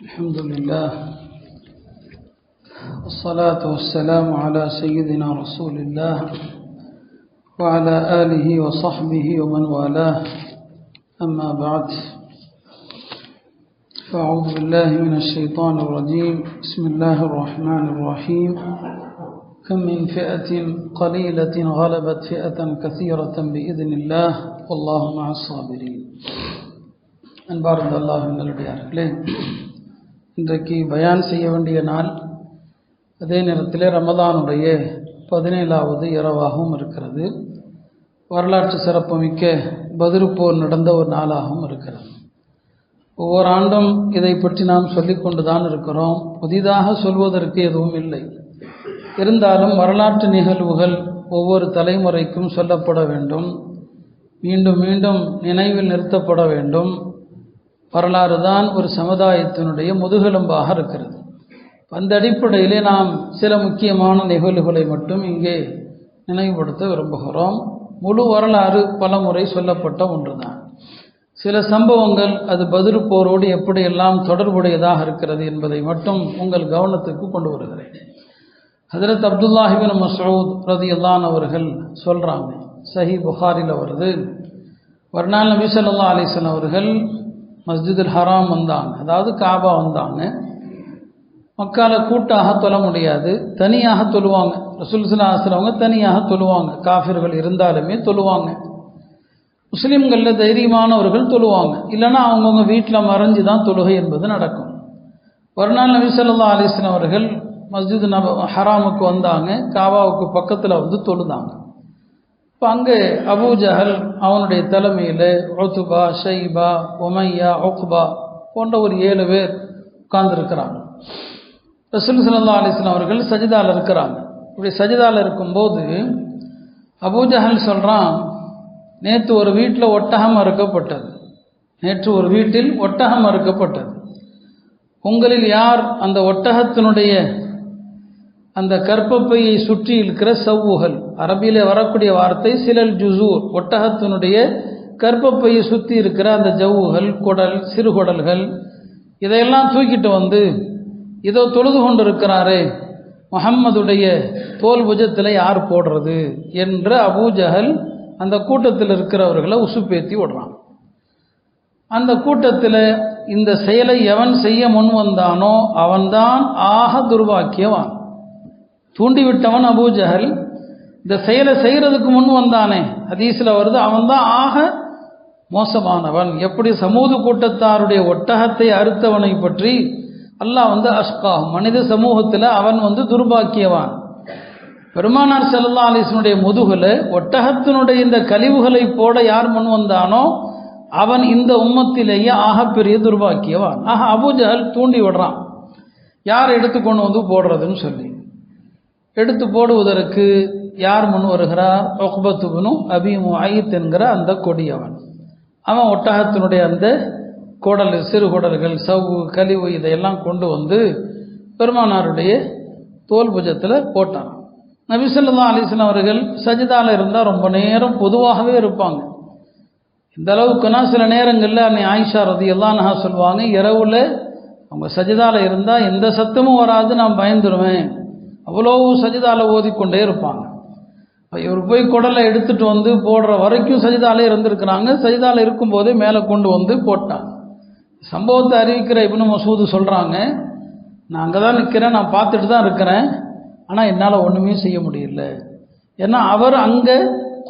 الحمد لله والصلاة والسلام على سيدنا رسول الله وعلى آله وصحبه ومن والاه أما بعد فأعوذ بالله من الشيطان الرجيم بسم الله الرحمن الرحيم كم من فئة قليلة غلبت فئة كثيرة بإذن الله والله مع الصابرين அன்பார்ந்த அல்லாஹ்வின் நல்லடியார்களே, இன்றைக்கு பயான் செய்ய வேண்டிய நாள், அதே நேரத்தில் ரமதானுடைய 17வது இரவாகவும் இருக்கிறது. வரலாற்று சிறப்புமிக்க பத்ர் போர் நடந்த ஒரு நாளாகவும் இருக்கிறது. ஒவ்வொரு ஆண்டும் இதை பற்றி நாம் சொல்லிக்கொண்டு தான் இருக்கிறோம். புதிதாக சொல்வதற்கு எதுவும் இல்லை. இருந்தாலும் வரலாற்று நிகழ்வுகள் ஒவ்வொரு தலைமுறைக்கும் சொல்லப்பட வேண்டும், மீண்டும் மீண்டும் நினைவில் நிறுத்தப்பட வேண்டும். வரலாறு தான் ஒரு சமுதாயத்தினுடைய முதுகெலும்பாக இருக்கிறது. அந்த அடிப்படையிலே நாம் சில முக்கியமான நிகழ்வுகளை மட்டும் இங்கே நினைவுபடுத்த விரும்புகிறோம். முழு வரலாறு பல முறை சொல்லப்பட்ட ஒன்றுதான். சில சம்பவங்கள் அது பத்ர் போரோடு எப்படியெல்லாம் தொடர்புடையதாக இருக்கிறது என்பதை மட்டும் உங்கள் கவனத்துக்கு கொண்டு வருகிறேன். ஹஜ்ரத் அப்துல்லாஹ் இப்னு மஸ்ஊத் ரலியல்லாஹு அவர்கள் சொல்கிறாங்க, சஹீஹ் புகாரில் வருது, ஒரு நாள் நபி ஸல்லல்லாஹு அலைஹி வஸல்லம் அவர்கள் மஸ்ஜிதுல் ஹராம் வந்தாங்க, அதாவது காபா வந்தாங்க. மக்கால கூட்டாக தொழ முடியாது, தனியாக தொழுவாங்க. ரசூல் ஸல்லல்லாஹு அலைஹி வஸல்லம் அவங்க தனியாக தொழுவாங்க. காஃபிர்கள் இருந்தாலுமே தொழுவாங்க. முஸ்லீம்களில் தைரியமானவர்கள் தொழுவாங்க, இல்லைன்னா அவங்கவுங்க வீட்டில் மறைஞ்சு தான் தொழுகை என்பது நடக்கும். ஒரு நாள் நபி ஸல்லல்லாஹு அலைஹி வஸல்லம் அவர்கள் மஸ்ஜித் ஹராமுக்கு வந்தாங்க, காபாவுக்கு பக்கத்தில் வந்து தொழுதாங்க. இப்போ அங்கே அபூ ஜஹல் அவனுடைய தலைமையில் உத்பா, ஷைபா, உமையா, உக்பா போன்ற ஒரு 7 பேர் உட்கார்ந்துருக்கிறாங்க. ரசூல் ஸல்லல்லாஹு அலைஹி வஸல்லம் அவர்கள் சஜிதாவில் இருக்கிறாங்க. இப்படி சஜிதாவில் இருக்கும்போது அபூ ஜஹல் சொல்கிறான், நேற்று ஒரு வீட்டில் ஒட்டகம் அறுக்கப்பட்டது, நேற்று ஒரு வீட்டில் ஒட்டகம் அறுக்கப்பட்டது. உங்களில் யார் அந்த ஒட்டகத்தினுடைய அந்த கற்பப்பையை சுற்றி இருக்கிற சவ்வுகள், அரபியிலே வரக்கூடிய வார்த்தை சிலல் ஜுசூர், ஒட்டகத்தினுடைய கற்பப்பையை சுற்றி இருக்கிற அந்த ஜவ்வுகள், குடல், சிறுகுடல்கள், இதையெல்லாம் தூக்கிட்டு வந்து இதோ தொழுது கொண்டு இருக்கிறாரே, முஹம்மதுடைய தோல் புஜத்தில் யார் போடுறது என்று அபூ ஜஹல் அந்த கூட்டத்தில் இருக்கிறவர்களை உசுப்பேத்தி விடுறான். அந்த கூட்டத்தில் இந்த செயலை எவன் செய்ய முன் வந்தானோ அவன்தான் ஆக துர்பாக்கியவான். தூண்டிவிட்டவன் அபூ ஜஹல், இந்த செயலை செய்கிறதுக்கு முன் வந்தானே, ஹதீஸில் வருது, அவன்தான் ஆக மோசமானவன். எப்படி சமூக கூட்டத்தாருடைய ஒட்டகத்தை அறுத்தவனை பற்றி அல்லாஹ் அஷ்கா, மனித சமூகத்தில் அவன் துர்பாக்கியவான். பெருமானார் ஸல்லல்லாஹு அலைஹி வஸல்லம் முதுகில் ஒட்டகத்தினுடைய இந்த கழிவுகளை போட யார் முன் வந்தானோ அவன் இந்த உம்மத்திலேயே ஆகப்பெரிய துர்பாக்கியவான். ஆக அபூ ஜஹல் தூண்டி விடுறான், யார் எடுத்து கொண்டு வந்து போடுறதுன்னு சொல்லி. எடுத்து போடுவதற்கு யார் முன் வருகிறார்? உக்பத்து இப்னு அபீ முஐத் என்கிற அந்த கொடியவன். அவன் ஒட்டகத்தினுடைய அந்த குடல், சிறுகுடல்கள், சவ்வு, கழிவு இதையெல்லாம் கொண்டு வந்து பெருமானாருடைய தோல் புஜத்தில் போட்டான். நபி ஸல்லல்லாஹு அலைஹி வஸல்லம் அவர்கள் சஜிதாவில் இருந்தால் ரொம்ப நேரம் பொதுவாகவே இருப்பாங்க. இந்த அளவுக்குன்னா சில நேரங்களில் அன்னை ஆயிஷா ரலியல்லாஹு அன்ஹா சொல்லுவாங்க, இரவில் அவங்க சஜிதாவில் இருந்தால் எந்த சத்தமும் வராது, நான் பயந்துருவேன், அவ்வளோ சஜிதாவில் ஓதிக்கொண்டே இருப்பாங்க. இவர் போய் குடலை எடுத்துகிட்டு வந்து போடுற வரைக்கும் சஜிதாலே இருந்திருக்கிறாங்க. சஜிதாவில் இருக்கும்போதே மேலே கொண்டு வந்து போட்டாங்க. சம்பவத்தை அறிவிக்கிற இப்னு மஸ்ஊத் சொல்கிறாங்க, நான் அங்கே தான் நிற்கிறேன், நான் பார்த்துட்டு தான் இருக்கிறேன், ஆனால் என்னால் ஒன்றுமே செய்ய முடியல. ஏன்னா அவர் அங்கே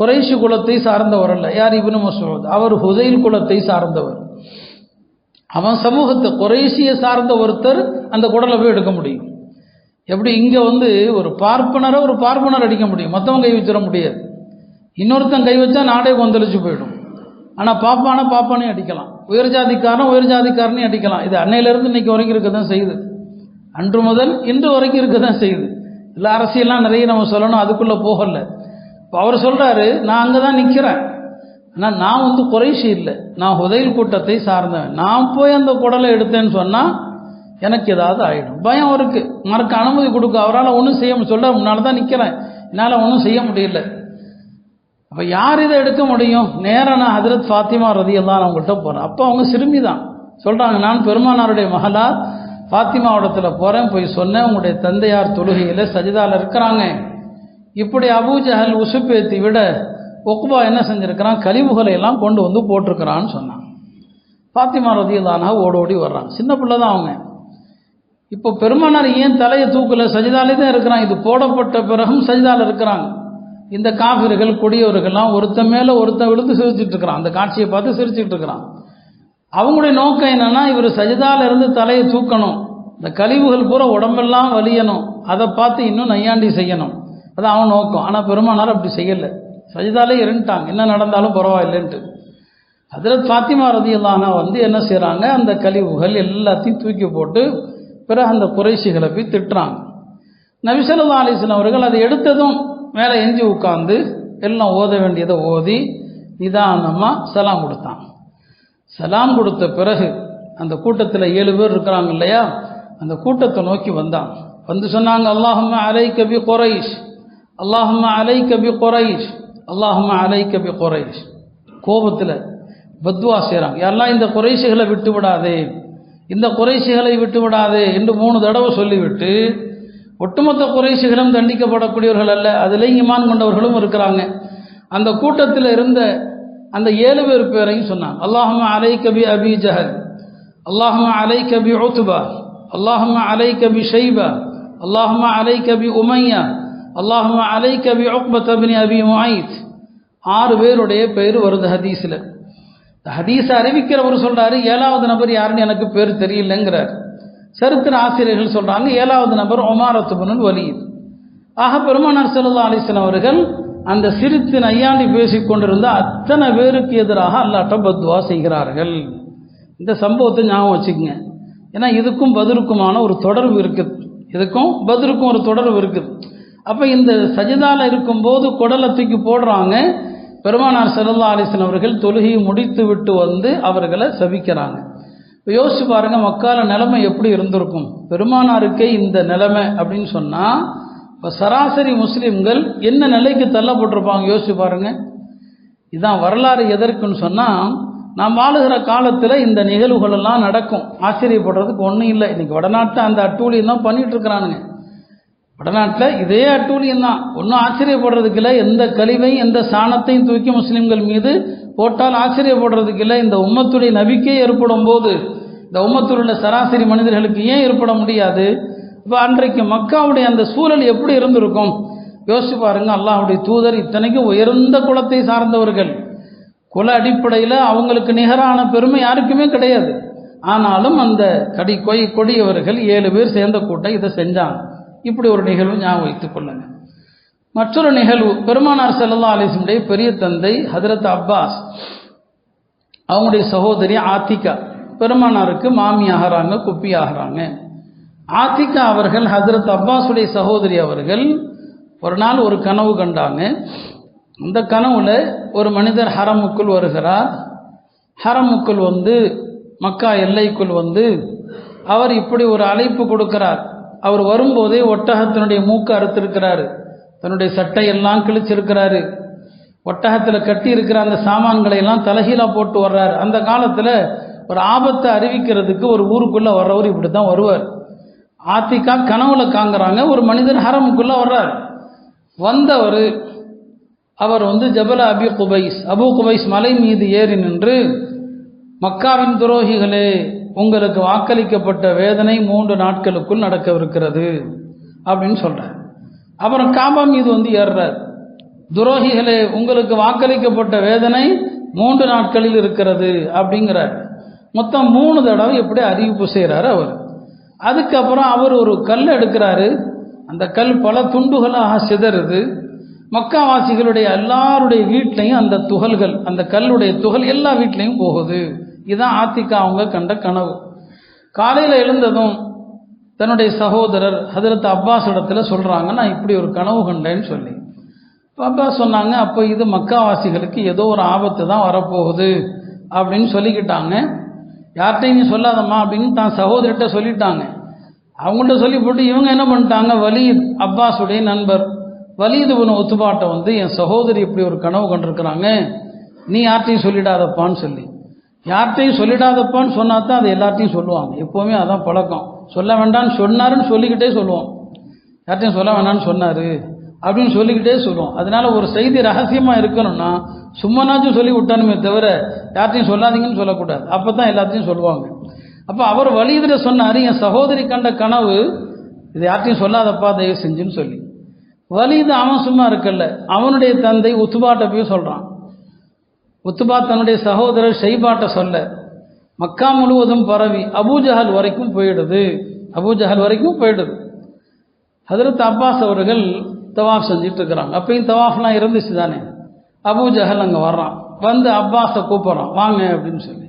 குறைஷி குலத்தை சார்ந்தவர் அல்ல. யார்? இப்னு மஸ்ஊத். அவர் ஹுதைல் குலத்தை சார்ந்தவர். அவன் சமூகத்தை குறைஷியை சார்ந்த ஒருத்தர் அந்த குடலை போய் எடுக்க முடியும். எப்படி இங்கே ஒரு பார்ப்பனர் அடிக்க முடியும், மற்றவங்க கை வச்சிட முடியாது. இன்னொருத்தன் கை வச்சா நாடே கொந்தளிச்சு போயிடும். ஆனால் பாப்பானே அடிக்கலாம், உயர் ஜாதிக்காரனையும் அடிக்கலாம். இது அன்னையிலேருந்து இன்னைக்கு வரைக்கும் இருக்க தான் செய்யுது, அன்று முதல் இன்று வரைக்கும் இருக்க தான் செய்யுது. இல்லை அரசியல்லாம் நிறைய நம்ம சொல்லணும், அதுக்குள்ளே போகல. இப்போ அவர் சொல்கிறாரு, நான் அங்கே தான் நிற்கிறேன், ஆனால் நான் குறைஷி இல்லை, நான் ஹுதைல் கூட்டத்தை சார்ந்தவன். நான் போய் அந்த குடலை எடுத்தேன்னு சொன்னால் எனக்கு ஏதாவது ஆகிடும், பயம் இருக்கு, மறக்க அனுமதி கொடுக்க. அவரால் ஒன்றும் செய்ய சொல்ல, முன்னால் தான் நிற்கிறேன், என்னால் ஒன்றும் செய்ய முடியல. அப்போ யார் இதை எடுக்க முடியும்? நேராக நான் ஹஜ்ரத் ஃபாத்திமா ரலியல்லாஹு அன்ஹா அவங்கள்ட்ட போகிறேன். அப்போ அவங்க சிறுமி தான் சொல்கிறாங்க, நான் பெருமானாருடைய மகளார் ஃபாத்திமாவிடத்தில் போகிறேன், போய் சொன்னேன், உங்களுடைய தந்தையார் தொழுகையில் சஜிதாவில் இருக்கிறாங்க. இப்படி அபூஜஹல் உசுப்பேத்தி விட உக்பா என்ன செஞ்சுருக்கிறான், கழிவுகளை எல்லாம் கொண்டு வந்து போட்டிருக்கிறான்னு சொன்னான். ஃபாத்திமா ரலியல்லாஹு அன்ஹா ஓடோடி வர்றாங்க. சின்ன பிள்ளை தான் அவங்க. இப்போ பெருமானார் ஏன் தலையை தூக்கல, சஜிதாலே தான் இருக்கிறான். இது போடப்பட்ட பிறகும் சஜிதாவில் இருக்கிறாங்க. இந்த காஃபிர்கள் கொடியவர்கள்லாம் ஒருத்தன் மேலே ஒருத்தன் விழுந்து சிரிச்சுட்டு இருக்கிறான். அந்த காட்சியை பார்த்து சிரிச்சுட்டு இருக்கிறான். அவங்களுடைய நோக்கம் என்னன்னா, இவர் சஜிதால இருந்து தலையை தூக்கணும், இந்த கழிவுகள் பூரா உடம்பெல்லாம் வலியணும், அதை பார்த்து இன்னும் நையாண்டி செய்யணும், அதான் அவன் நோக்கம். ஆனால் பெருமானார் அப்படி செய்யலை, சஜிதாலே இருந்துட்டாங்க, என்ன நடந்தாலும் பரவாயில்லைன்ட்டு. ஹஜ்ரத் ஃபாத்திமா ரலியல்லாஹு அன்ஹா என்ன செய்கிறாங்க, அந்த கழிவுகள் எல்லாத்தையும் தூக்கி போட்டு பிறகு அந்த குறைஷிகளை போய் திட்டுறாங்க. நபி ஸல்லல்லாஹு அலைஹி வஸல்லம் அவர்கள் அதை எடுத்ததும் மேலே எஞ்சி உட்கார்ந்து எல்லாம் ஓத வேண்டியதை ஓதி நிதானமாக சலாம் கொடுத்தான். சலாம் கொடுத்த பிறகு அந்த கூட்டத்தில் 7 பேர் இருக்கிறாங்க இல்லையா, அந்த கூட்டத்தை நோக்கி வந்தான். வந்து சொன்னாங்க, அல்லாஹும்ம அலைக பி குரைஷ், அல்லாஹும்ம அலைக பி குரைஷ், அல்லாஹும்ம அலைக பி குரைஷ். கோபத்தில் பத்வா செய்கிறாங்க, யாரெல்லாம் இந்த குறைஷிகளை விட்டு விடாதே, இந்த குறைஷிகளை விட்டு விடாதே என்று 3 தடவை சொல்லிவிட்டு, ஒட்டுமொத்த குறைஷிகளும் தண்டிக்கப்படக்கூடியவர்கள் அல்ல, அதிலே ஈமான் கொண்டவர்களும் இருக்கிறாங்க. அந்த கூட்டத்தில் இருந்த அந்த 7 பேர் பேரையும் சொன்னாங்க. அல்லாஹும்ம அலைக பி அபி ஜஹல், அல்லாஹும்ம அலைக பி உத்பா, அல்லாஹும்ம அலைக பி ஷைபா, அல்லாஹும்ம அலைக பி உமையா, அல்லாஹும்ம அலைக பி உக்பத் இப்னு அபி முஐத். 6 பேருடைய பெயர் வருது ஹதீஸில். ஹதீஸை அறிவிக்கிறவர் சொல்றாரு, 7வது நபர் யாருன்னு எனக்கு பேர் தெரியலங்கிறார். சரித்திர ஆசிரியர்கள் சொல்றாங்க 7வது நபர் உமாரத் இப்னுல் வலீத். ஆக பெருமானார் ஸல்லல்லாஹு அலைஹி வஸல்லம் அவர்கள் அந்த சிரித்து நையாண்டி பேசிக் கொண்டிருந்த அத்தனை பேருக்கு எதிராக அல்லாஹ் பத்வா செய்கிறார்கள். இந்த சம்பவத்தை ஞாபகம் வச்சுக்கோங்க. ஏன்னா இதுக்கும் பத்ருக்குமான ஒரு தொடர்பு இருக்குது, இதுக்கும் பத்ருக்கும் ஒரு தொடர்பு இருக்குது. அப்போ இந்த சஜிதால இருக்கும்போது குடலை தூக்கி போடுறாங்க. பெருமானார் ஸல்லல்லாஹு அலைஹி வஸல்லம் அவர்கள் தொழுகையை முடித்து விட்டு வந்து அவர்களை சபிக்கிறாங்க. இப்போ யோசிச்சு பாருங்க, மக்கால நிலைமை எப்படி இருந்திருக்கும். பெருமானாருக்கே இந்த நிலைமை அப்படின்னு சொன்னால், இப்போ சராசரி முஸ்லீம்கள் என்ன நிலைக்கு தள்ளப்பட்டிருப்பாங்க யோசிச்சு பாருங்க. இதுதான் வரலாறு. எதற்குன்னு சொன்னால், நாம் வாழுகிற காலத்தில் இந்த நிகழ்வுகள் எல்லாம் நடக்கும். ஆச்சரியப்படுறதுக்கு ஒன்றும் இல்லை. இன்னைக்கு வடநாட்டில் அந்த அட்டூழியம் தான் பண்ணிட்டு இருக்கிறானுங்க. வடநாட்டில் இதே அட்டூழியம் தான், ஒன்றும் ஆச்சரியப்படுறதுக்கு இல்லை. எந்த கழிவையும் எந்த சாணத்தையும் தூக்கி முஸ்லீம்கள் மீது போட்டால் ஆச்சரியப்படுறதுக்கு இல்லை. இந்த உம்மத்துடைய நபிக்கே ஏற்படும் போது இந்த உம்மத்தில் உள்ள சராசரி மனிதர்களுக்கு ஏன் ஏற்பட முடியாது? இப்போ அன்றைக்கு மக்காவுடைய அந்த சூழல் எப்படி இருந்திருக்கும் யோசிச்சு பாருங்க. அல்லாஹ்வுடைய தூதர் இத்தனைக்கும் உயர்ந்த குலத்தை சார்ந்தவர்கள், குல அடிப்படையில் அவங்களுக்கு நிகரான பெருமை யாருக்குமே கிடையாது. ஆனாலும் அந்த கொடியவர்கள் 7 பேர் சேர்ந்த கூட்டம் இதை செஞ்சாங்க. இப்படி ஒரு நிகழ்வு ஞாபகம் வைத்துக் கொள்ளுங்க. மற்றொரு நிகழ்வு, பெருமானார் ஸல்லல்லாஹு அலைஹி வஸல்லம் பெரிய தந்தை ஹஜ்ரத் அப்பாஸ், அவங்களுடைய சகோதரி ஆத்திகா பெருமானாருக்கு மாமி ஆகிறாங்க, குப்பி ஆகிறாங்க. ஆத்திகா அவர்கள் ஹஜ்ரத் அப்பாஸுடைய சகோதரி அவர்கள் ஒரு நாள் ஒரு கனவு கண்டாங்க. அந்த கனவுல ஒரு மனிதர் ஹரமுக்குள் வருகிறார். ஹரமுக்குள் மக்கா எல்லைக்குள் அவர் இப்படி ஒரு அழைப்பு கொடுக்கிறார். அவர் வரும்போதே ஒட்டகத்தினுடைய மூக்கு அறுத்திருக்கிறாரு, தன்னுடைய சட்டையெல்லாம் கிழிச்சிருக்கிறாரு, ஒட்டகத்தில் கட்டி இருக்கிற அந்த சாமான்களை எல்லாம் தலைகீழாக போட்டு வர்றார். அந்த காலத்தில் ஒரு ஆபத்தை அறிவிக்கிறதுக்கு ஒரு ஊருக்குள்ளே வர்றவர் இப்படி தான் வருவார். ஆத்திகா கனவுல காங்குறாங்க, ஒரு மனிதர் ஹரமுக்குள்ளே வர்றார். வந்தவர் அவர் ஜபல அபு குபைஸ் மலை மீது ஏறி நின்று, மக்காவின் துரோகிகளே, உங்களுக்கு வாக்களிக்கப்பட்ட வேதனை 3 நாட்களுக்குள் நடக்கவிருக்கிறது அப்படின்னு சொல்கிறார். அப்புறம் காபா மீது ஏறுறார். துரோகிகளே, உங்களுக்கு வாக்களிக்கப்பட்ட வேதனை 3 நாட்களில் இருக்கிறது அப்படிங்கிறார். மொத்தம் 3 தடவை எப்படி அறிவிப்பு செய்கிறார் அவர். அதுக்கப்புறம் அவர் ஒரு கல் எடுக்கிறாரு. அந்த கல் பல துண்டுகளாக சிதறுது. மக்காவாசிகளுடைய எல்லாருடைய வீட்லையும் அந்த துகள்கள், அந்த கல்லுடைய துகள் எல்லா வீட்லையும் போகுது. இதுதான் ஆத்திகா அவங்க கண்ட கனவு. காலையில் எழுந்ததும் தன்னுடைய சகோதரர் ஹஜ்ரத் அப்பாஸ் இடத்துல சொல்கிறாங்க, நான் இப்படி ஒரு கனவு கண்டேன்னு சொல்லி. அப்பாஸ் சொன்னாங்க, அப்போ இது மக்காவாசிகளுக்கு ஏதோ ஒரு ஆபத்து தான் வரப்போகுது அப்படின்னு சொல்லிக்கிட்டாங்க. யார்கிட்டையும் நீ சொல்லாதம்மா அப்படின்னு தான் சகோதரிட்ட சொல்லிட்டாங்க. அவங்கள்ட்ட சொல்லி போட்டு இவங்க என்ன பண்ணிட்டாங்க, வலீத் அப்பாஸுடைய நண்பர் வலீத் இப்னு உத்பாட்ட என் சகோதரி இப்படி ஒரு கனவு கண்டிருக்கிறாங்க, நீ யார்கிட்டையும் சொல்லிடாதப்பான்னு சொல்லி. யார்கிட்டையும் சொல்லிடாதப்பான்னு சொன்னா தான் அது எல்லார்ட்டையும் சொல்லுவாங்க. எப்போவுமே அதான் பழக்கம். சொல்ல வேண்டாம்னு சொன்னாருன்னு சொல்லிக்கிட்டே சொல்லுவோம். யார்ட்டையும் சொல்ல வேண்டாம்னு சொன்னார் அப்படின்னு சொல்லிக்கிட்டே சொல்லுவோம். அதனால ஒரு செய்தி ரகசியமாக இருக்கணும்னா சும்மனாச்சும் சொல்லி விட்டானுமே தவிர யார்ட்டையும் சொல்லாதீங்கன்னு சொல்லக்கூடாது. அப்போ தான் எல்லாத்தையும் சொல்லுவாங்க. அப்போ அவர் வலிதில் சொன்னார், என் சகோதரி கண்ட கனவு, இது யார்ட்டையும் சொல்லாதப்பா தயவு செஞ்சுன்னு சொல்லி. வலிது அவன் சும்மா இருக்கல்ல, அவனுடைய தந்தை உத்துபாட்ட போய் சொல்கிறான். உத்துபா தன்னுடைய சகோதரர் ஷைபாட்ட சொல்ல மக்கா முழுவதும் பரவி அபூஜஹல் வரைக்கும் போயிடுது. ஹதரத் அப்பாஸ் அவர்கள் தவாஃப் செஞ்சுட்டு இருக்கிறாங்க. அப்பயும் தவாஃப்லாம் இருந்துச்சு தானே. அபூஜஹல் அங்கே வர்றான், வந்து அப்பாஸை கூப்பிட்றான், வாங்க அப்படின்னு சொல்லி.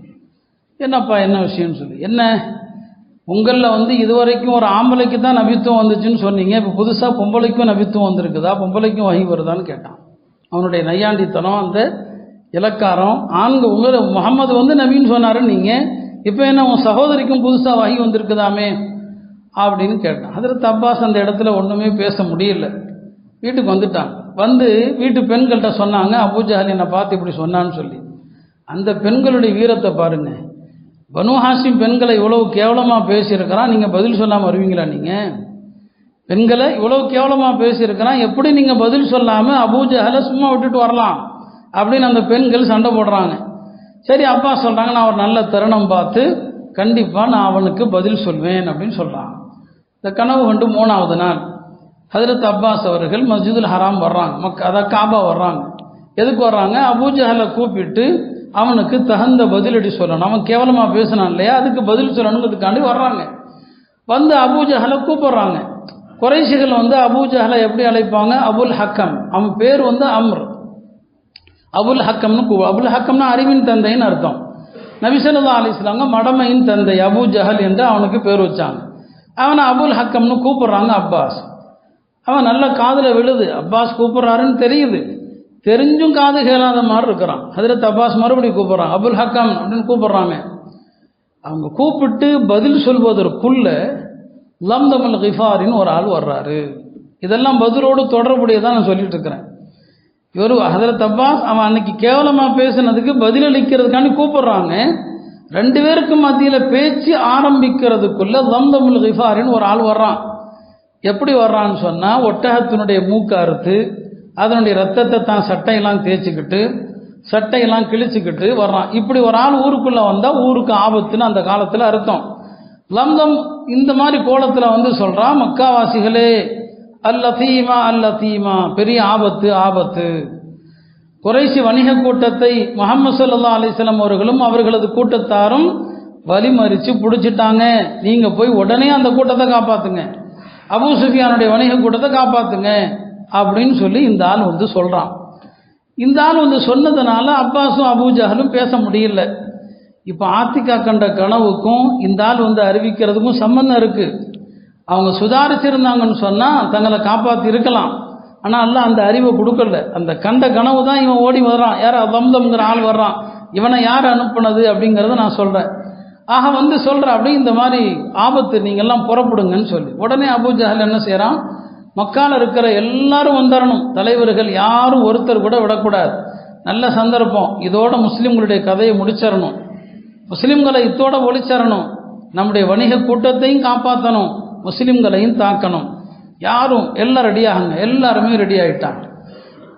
என்னப்பா என்ன விஷயம்னு சொல்லி. என்ன உங்களில் இதுவரைக்கும் ஒரு ஆம்பளைக்கு தான் நபித்துவம் வந்துச்சுன்னு சொன்னீங்க, இப்போ புதுசாக பொம்பளைக்கும் நபித்துவம் வந்திருக்குதா, பொம்பளைக்கும் வகை வருதான்னு கேட்டான். அவனுடைய நையாண்டித்தனம், அந்த இலக்காரம். உங்களை முகமது நபின்னு சொன்னாருன்னு நீங்கள், இப்போ என்ன உன் சகோதரிக்கும் புதுசாக வகை வந்திருக்குதாமே அப்படின்னு கேட்டான். ஹதரத் அப்பாஸ் அந்த இடத்துல ஒன்றுமே பேச முடியல, வீட்டுக்கு வந்துட்டான். வீட்டு பெண்கள்கிட்ட சொன்னாங்க, அபூஜஹல் என்னை பார்த்து இப்படி சொன்னான்னு சொல்லி. அந்த பெண்களுடைய வீரத்தை பாருங்க. பனு ஹாஷிம் பெண்களை இவ்வளவு கேவலமாக பேசியிருக்கிறான், நீங்கள் பதில் சொல்லாமல் வருவீங்களா? நீங்கள் பெண்களை இவ்வளவு கேவலமாக பேசியிருக்கிறான், எப்படி நீங்கள் பதில் சொல்லாமல் அபூஜஹலை சும்மா விட்டுட்டு வரலாம் அப்படின்னு அந்த பெண்கள் சண்டை போடுறாங்க. சரி, அப்பா சொல்கிறாங்க, நான் ஒரு நல்ல தருணம் பார்த்து கண்டிப்பாக நான் அவனுக்கு பதில் சொல்வேன் அப்படின்னு சொல்கிறான். இந்த கனவு கண்டு 3வது நாள் ஹதரத் அப்பாஸ் அவர்கள் மஸ்ஜிதுல் ஹராம் வர்றாங்க, அதாவது காபா வர்றாங்க. எதுக்கு வர்றாங்க? அபூஜஹலை கூப்பிட்டு அவனுக்கு தகுந்த பதிலடி சொல்லணும். அவன் கேவலமாக பேசினான் இல்லையா, அதுக்கு பதில் சொல்லணுங்கிறதுக்காண்டி வர்றாங்க. அபூஜஹலை கூப்பிட்றாங்க. குறைஷிகள் அபூஜஹலை எப்படி அழைப்பாங்க? அபுல் ஹக்கம். அவன் பேர் அம்ர். அபுல் ஹக்கம்னு அபுல் ஹக்கம்னா அறிவின் தந்தைன்னு அர்த்தம். நபி ஸல்லல்லாஹு அலைஹி வஸல்லம் மடமையின் தந்தை அபூஜஹல் என்று அவனுக்கு பேர் வச்சாங்க. அவனை அபுல் ஹக்கம்னு கூப்பிட்றாங்க அப்பாஸ். அவன் நல்ல காதில் விழுது, அப்பாஸ் கூப்பிட்றாருன்னு தெரியுது, தெரிஞ்சும் காது கேளாத மாதிரி இருக்கிறான். ஹதரத் அப்பாஸ் மறுபடியும் கூப்பிட்றான், அபுல் ஹக்கம் அப்படின்னு கூப்பிட்றாங்க. அவங்க கூப்பிட்டு பதில் சொல்வதற்குள்ள லம்தமுல் கிஃபாரின்னு ஒரு ஆள் வர்றாரு. இதெல்லாம் பதிலோடு தொடர்புடையதான் நான் சொல்லிட்டு இருக்கிறேன். இவர் ஹதரத் அப்பாஸ் அவன் அன்னைக்கு கேவலமாக பேசினதுக்கு பதிலளிக்கிறதுக்காண்டி கூப்பிட்றாங்க. 2 பேருக்கும் மத்தியில் பேச்சு ஆரம்பிக்கிறதுக்குள்ள லம்தமுல் கிஃபாரின்னு ஒரு ஆள் வர்றான். எப்படி வர்றான்னு சொன்னால், ஒட்டகத்தினுடைய மூக்கு அறுத்து அதனுடைய ரத்தத்தை தான் சட்டையெல்லாம் தேய்ச்சிக்கிட்டு சட்டையெல்லாம் கிழிச்சுக்கிட்டு வர்றான். இப்படி ஒரு ஆள் ஊருக்குள்ளே வந்தால் ஊருக்கு ஆபத்துன்னு அந்த காலத்தில் அர்த்தம். லம்தம் இந்த மாதிரி கோலத்தில் சொல்கிறான், மக்காவாசிகளே அல்லதீமா அல்லதீமா, பெரிய ஆபத்து ஆபத்து. குறைஷி வணிக கூட்டத்தை முஹம்மது ஸல்லல்லாஹு அலைஹி வஸல்லம் அவர்களும் அவர்களது கூட்டத்தாரும் வழிமறித்து பிடிச்சிட்டாங்க. நீங்கள் போய் உடனே அந்த கூட்டத்தை காப்பாற்றுங்க, அபூ சுஃபியானுடைய வணிக கூட்டத்தை காப்பாற்றுங்க அப்படின்னு சொல்லி இந்த ஆள் சொல்கிறான். இந்த ஆள் சொன்னதுனால அப்பாஸும் அபூஜஹலும் பேச முடியல. இப்போ ஆத்திகா கண்ட கனவுக்கும் இந்த ஆள் அறிவிக்கிறதுக்கும் சம்பந்தம் இருக்குது. அவங்க சுதாரிச்சிருந்தாங்கன்னு சொன்னால் தங்களை காப்பாற்றி இருக்கலாம். ஆனால் அல்லாஹ் அந்த அறிவை கொடுக்கல. அந்த கண்ட கனவு தான் இவன் ஓடி வர்றான். யார்? லம்தம்ங்கிற ஆள் வர்றான். இவனை யார் அனுப்புனது அப்படிங்கிறத நான் சொல்கிறேன். ஆக சொல்கிற அப்படி இந்த மாதிரி ஆபத்து, நீங்கள்லாம் புறப்படுங்கன்னு சொல்லி. உடனே அபூஜஹல் என்ன செய்கிறான்? மக்கால இருக்கிற எல்லாரும் வந்துடணும், தலைவர்கள் யாரும் ஒருத்தர் கூட விடக்கூடாது. நல்ல சந்தர்ப்பம், இதோட முஸ்லீம்களுடைய கதையை முடிச்சிடணும், முஸ்லீம்களை இத்தோட ஒழிச்சிடணும், நம்முடைய வணிக கூட்டத்தையும் காப்பாற்றணும், முஸ்லீம்களையும் தாக்கணும். யாரும் எல்லாம் ரெடியாகுங்க. எல்லாருமே ரெடி ஆகிட்டாங்க.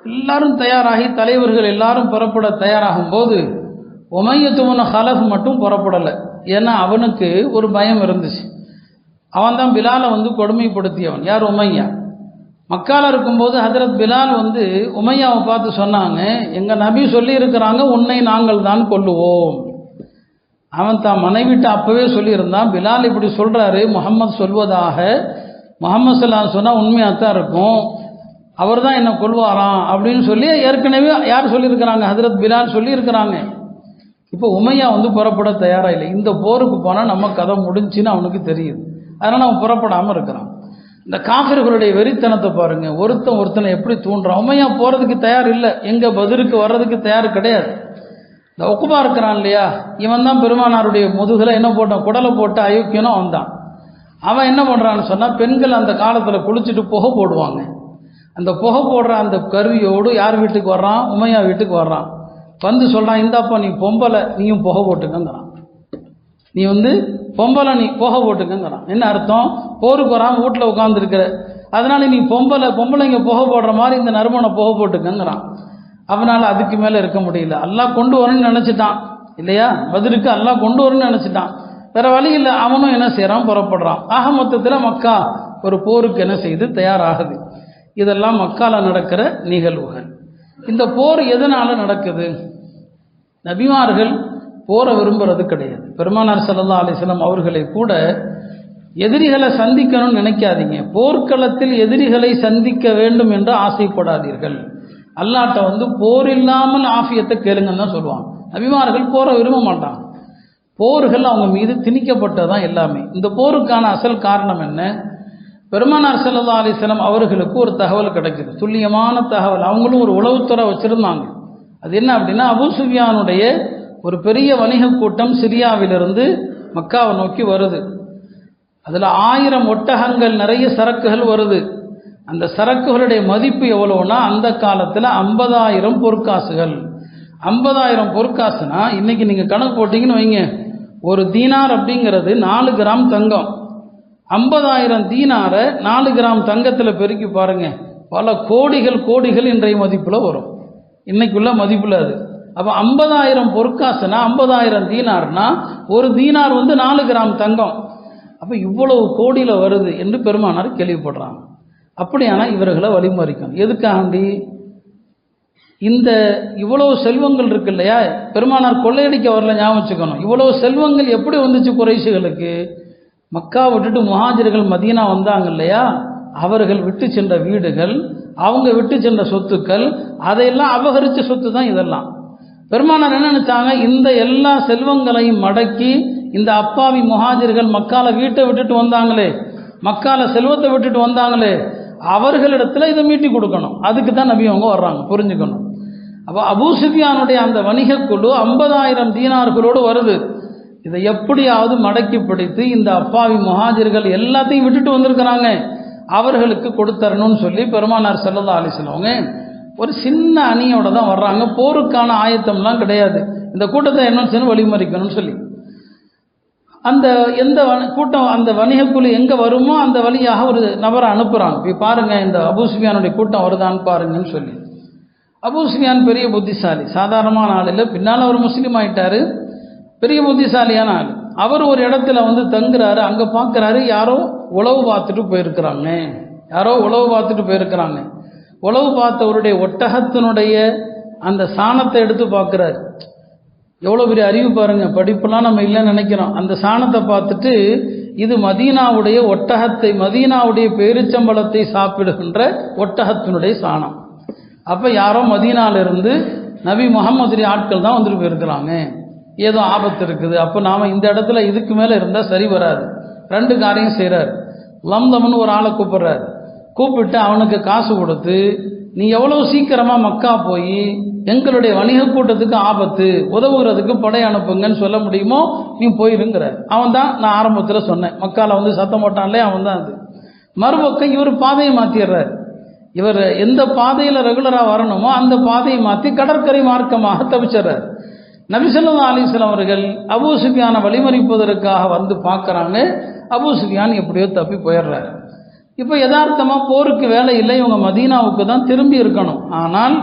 எல்லாரும் தயாராகி தலைவர்கள் எல்லாரும் புறப்பட தயாராகும் போது உமையத்து இப்னு ஹலஃப் மட்டும் புறப்படலை. ஏன்னா அவனுக்கு ஒரு பயம் இருந்துச்சு. அவன் தான் பிலாலை கொடுமைப்படுத்தியவன். யார்? உமையா. மக்கால இருக்கும்போது ஹதரத் பிலால் உமையாவை பார்த்து சொன்னாங்க, எங்கள் நபி சொல்லி இருக்கிறாங்க, உன்னை நாங்கள் தான் கொல்லுவோம். அவன் தான் மனைவிட்டு அப்பவே சொல்லியிருந்தான், பிலால் இப்படி சொல்கிறாரு, முஹம்மது சொல்வதாக, முஹம்மது ஸல்லல்லாஹு அலைஹி சொன்னால் உண்மையாக தான் இருக்கும், அவர் தான் என்னை கொல்வாராம் அப்படின்னு சொல்லி ஏற்கனவே யார் சொல்லியிருக்கிறாங்க? ஹதரத் பிலால் சொல்லியிருக்கிறாங்க. இப்போ உமையா புறப்பட தயாராக இல்லை. இந்த போருக்கு போனால் நம்ம கதை முடிஞ்சுன்னு அவனுக்கு தெரியுது. அதனால் அவன் புறப்படாமல் இருக்கிறான். இந்த காஃபிர்களுடைய வெறித்தனத்தை பாருங்க, ஒருத்தனை எப்படி தூண்டுறான். உமையா போகிறதுக்கு தயார் இல்லை, எங்கே பதிலுக்கு வர்றதுக்கு தயார் கிடையாது. இந்த உக்குபா இருக்கிறான் இல்லையா, இவன் தான் பெருமானாருடைய முதுகில் என்ன போட்டான்? குடலை போட்டு அயோக்கியனும் வந்தான். அவன் என்ன பண்ணுறான்னு சொன்னால், பெண்கள் அந்த காலத்தில் குளிச்சுட்டு புகை போடுவாங்க. அந்த புகை போடுற அந்த கருவியோடு யார் வீட்டுக்கு வர்றான்? உமையா வீட்டுக்கு வர்றான். சொல்கிறான், இந்தாப்பா நீ பொம்பலை, நீயும் புகை போட்டுக்கங்கிறான். நீ பொம்பளை நீ போக போட்டுக்கங்கிறான். என்ன அர்த்தம்? போருக்கு வராமல் வீட்டில் உட்காந்துருக்கிற, அதனால நீ பொம்பளைங்க புக போடுற மாதிரி இந்த நறுமணை புக போட்டுக்கங்கிறான். அவனால் அதுக்கு மேலே இருக்க முடியல. அல்லாஹ் கொண்டு வரணும்னு நினச்சிட்டான் இல்லையா? பதிலுக்கு அல்லாஹ் கொண்டு வரணும்னு நினச்சிட்டான். வேற வழி இல்லை, அவனும் என்ன செய்கிறான், புறப்படுறான். ஆக மொத்தத்தில் மக்கா ஒரு போருக்கு என்ன செய்து தயாராகுது. இதெல்லாம் மக்கால நடக்கிற நிகழ்வுகள். இந்த போர் எதனால நடக்குது? நபிமார்கள் போரை விரும்புறது கிடையாது. பெருமானார் ஸல்லல்லாஹு அலைஹி வஸல்லம் அவர்களை கூட எதிரிகளை சந்திக்கணும்னு நினைக்காதீங்க, போர்க்களத்தில் எதிரிகளை சந்திக்க வேண்டும் என்று ஆசைப்படாதீர்கள். அல்லாஹ்ட்ட போர் இல்லாமல் ஆஃபியத்தை கேளுங்கன்னு தான் சொல்லுவாங்க. நபிமார்கள் போரை விரும்ப மாட்டாங்க. போர்கள் அவங்க மீது திணிக்கப்பட்டதான் எல்லாமே. இந்த போருக்கான அசல் காரணம் என்ன? பெருமானார் ஸல்லல்லாஹு அலைஹி வஸல்லம் அவர்களுக்கு ஒரு தகவல் கிடைக்குது, துல்லியமான தகவல். அவங்களும் ஒரு உளவுத்துறை வச்சிருந்தாங்க. அது என்ன அப்படின்னா, அபூ சுஃபியானுடைய ஒரு பெரிய வணிக கூட்டம் சிரியாவிலிருந்து மக்காவை நோக்கி வருது. அதில் 1000 ஒட்டகங்கள் நிறைய சரக்குகள் வருது. அந்த சரக்குகளுடைய மதிப்பு எவ்வளோன்னா, அந்த காலத்தில் 50,000 பொற்காசுகள். 50,000 பொற்காசுனா இன்னைக்கு நீங்கள் கணக்கு போட்டிங்கன்னு வைங்க, ஒரு தீனார் அப்படிங்கிறது 4 கிராம் தங்கம். 50,000 தீனாரை 4 கிராம் தங்கத்தில் பெருக்கி பாருங்க, பல கோடிகள் இன்றைய மதிப்பில் வரும், இன்னைக்குள்ள மதிப்பில். அது அப்போ 50,000 பொற்காசுனா 50,000 தீனார்னா ஒரு தீனார் 4 கிராம் தங்கம். அப்போ இவ்வளவு கோடியில் வருது என்று பெருமானார் கேள்விப்படுறாங்க. அப்படியானா இவர்களை வழிமறிக்கணும். எதுக்காண்டி? இந்த இவ்வளவு செல்வங்கள் இருக்கு இல்லையா, பெருமானார் கொள்ளையடிக்க வரல, ஞாபகம் வச்சுக்கணும். இவ்வளவு செல்வங்கள் எப்படி வந்துச்சு குறைஷிகளுக்கு? மக்கா விட்டுட்டு முஹாஜிர்கள் மதீனா வந்தாங்க இல்லையா, அவர்கள் விட்டு சென்ற வீடுகள், அவங்க விட்டு சென்ற சொத்துக்கள், அதையெல்லாம் அபகரிச்ச சொத்து தான் இதெல்லாம். பெருமானார் என்ன நினைச்சாங்க? இந்த எல்லா செல்வங்களையும் மடக்கி இந்த அப்பாவி முஹாஜிர்கள் மக்கால வீட்டை விட்டுட்டு வந்தாங்களே, மக்கால செல்வத்தை விட்டுட்டு வந்தாங்களே, அவர்களிடத்துல இதை மீட்டி கொடுக்கணும். அதுக்கு தான் நபி அவங்க வர்றாங்க, புரிஞ்சுக்கணும். அப்போ அபூ சுஃபியானுடைய அந்த வணிக குழு 50,000 தீனார்களோடு வருது. இதை எப்படியாவது மடக்கி பிடித்து இந்த அப்பாவி முஹாஜிர்கள் எல்லாத்தையும் விட்டுட்டு வந்திருக்கிறாங்க, அவர்களுக்கு கொடுத்தரணும்னு சொல்லி பெருமானார் ஸல்லல்லாஹு அலைஹி வஸல்லம் ஒரு சின்ன அணியோட தான் வர்றாங்க. போருக்கான ஆயத்தம்லாம் கிடையாது. இந்த கூட்டத்தை என்ன செய்யணும், வழிமறிக்கணும்னு சொல்லி அந்த எந்த கூட்டம், அந்த வணிக குழு எங்கே வருமோ அந்த வழியாக ஒரு நபரை அனுப்புகிறாங்க. போய் பாருங்க இந்த அபூ சுஃபியானுடைய கூட்டம் வருதான்னு பாருங்கன்னு சொல்லி. அபூ சுஃபியான் பெரிய புத்திசாலி, சாதாரணமான ஆள் இல்லை. பின்னால் அவர் முஸ்லீம் ஆயிட்டாரு, பெரிய புத்திசாலியான ஆள். அவர் ஒரு இடத்துல தங்குறாரு. அங்கே பார்க்குறாரு, யாரோ உளவு பார்த்துட்டு போயிருக்கிறாங்க. உளவு பார்த்தவருடைய ஒட்டகத்தினுடைய அந்த சாணத்தை எடுத்து பார்க்குறாரு. எவ்வளோ பெரிய அறிவு பாருங்க, படிப்புலாம் நம்ம இல்லைன்னு நினைக்கிறோம். அந்த சாணத்தை பார்த்துட்டு, இது மதீனாவுடைய ஒட்டகத்தை, மதீனாவுடைய பேரிச்சம்பழத்தை சாப்பிடுகின்ற ஒட்டகத்தினுடைய சாணம். அப்போ யாரோ மதீனாவிலிருந்து நபி முஹம்மதுடைய ஆட்கள் தான் வந்துட்டு போயிருக்கிறாங்க, ஏதோ ஆபத்து இருக்குது. அப்போ நாம் இந்த இடத்துல இதுக்கு மேலே இருந்தால் சரி வராது. 2 காரியம் செய்கிறார். லம்தம்னு ஒரு ஆளை கூப்பிட்றாரு. கூப்பிட்டு அவனுக்கு காசு கொடுத்து, நீ எவ்வளவு சீக்கிரமாக மக்கா போய் எங்களுடைய வணிக கூட்டத்துக்கு ஆபத்து, உதவுகிறதுக்கு படை அனுப்புங்கன்னு சொல்ல முடியுமோ நீ போயிருங்கிற. அவன் தான் நான் ஆரம்பத்தில் சொன்னேன், மக்கால சத்தம் போட்டான்லே அவன் தான். அது மறுபக்கம் இவர் பாதையை மாற்றிடுறார். இவர் எந்த பாதையில் ரெகுலராக வரணுமோ அந்த பாதையை மாற்றி கடற்கரை மார்க்கமாக தப்பிச்சிடுறார். நபி ஸல்லல்லாஹு அலைஹி வஸல்லம் அவர்கள் அபூ சுஃபியானை வழிமறிப்பதற்காக பார்க்குறாங்க. அபூ சுஃபியான் எப்படியோ தப்பி போயிடுறாரு. இப்போ யதார்த்தமாக போருக்கு வேலை இல்லை, இவங்க மதீனாவுக்கு தான் திரும்பி இருக்கணும். ஆனால்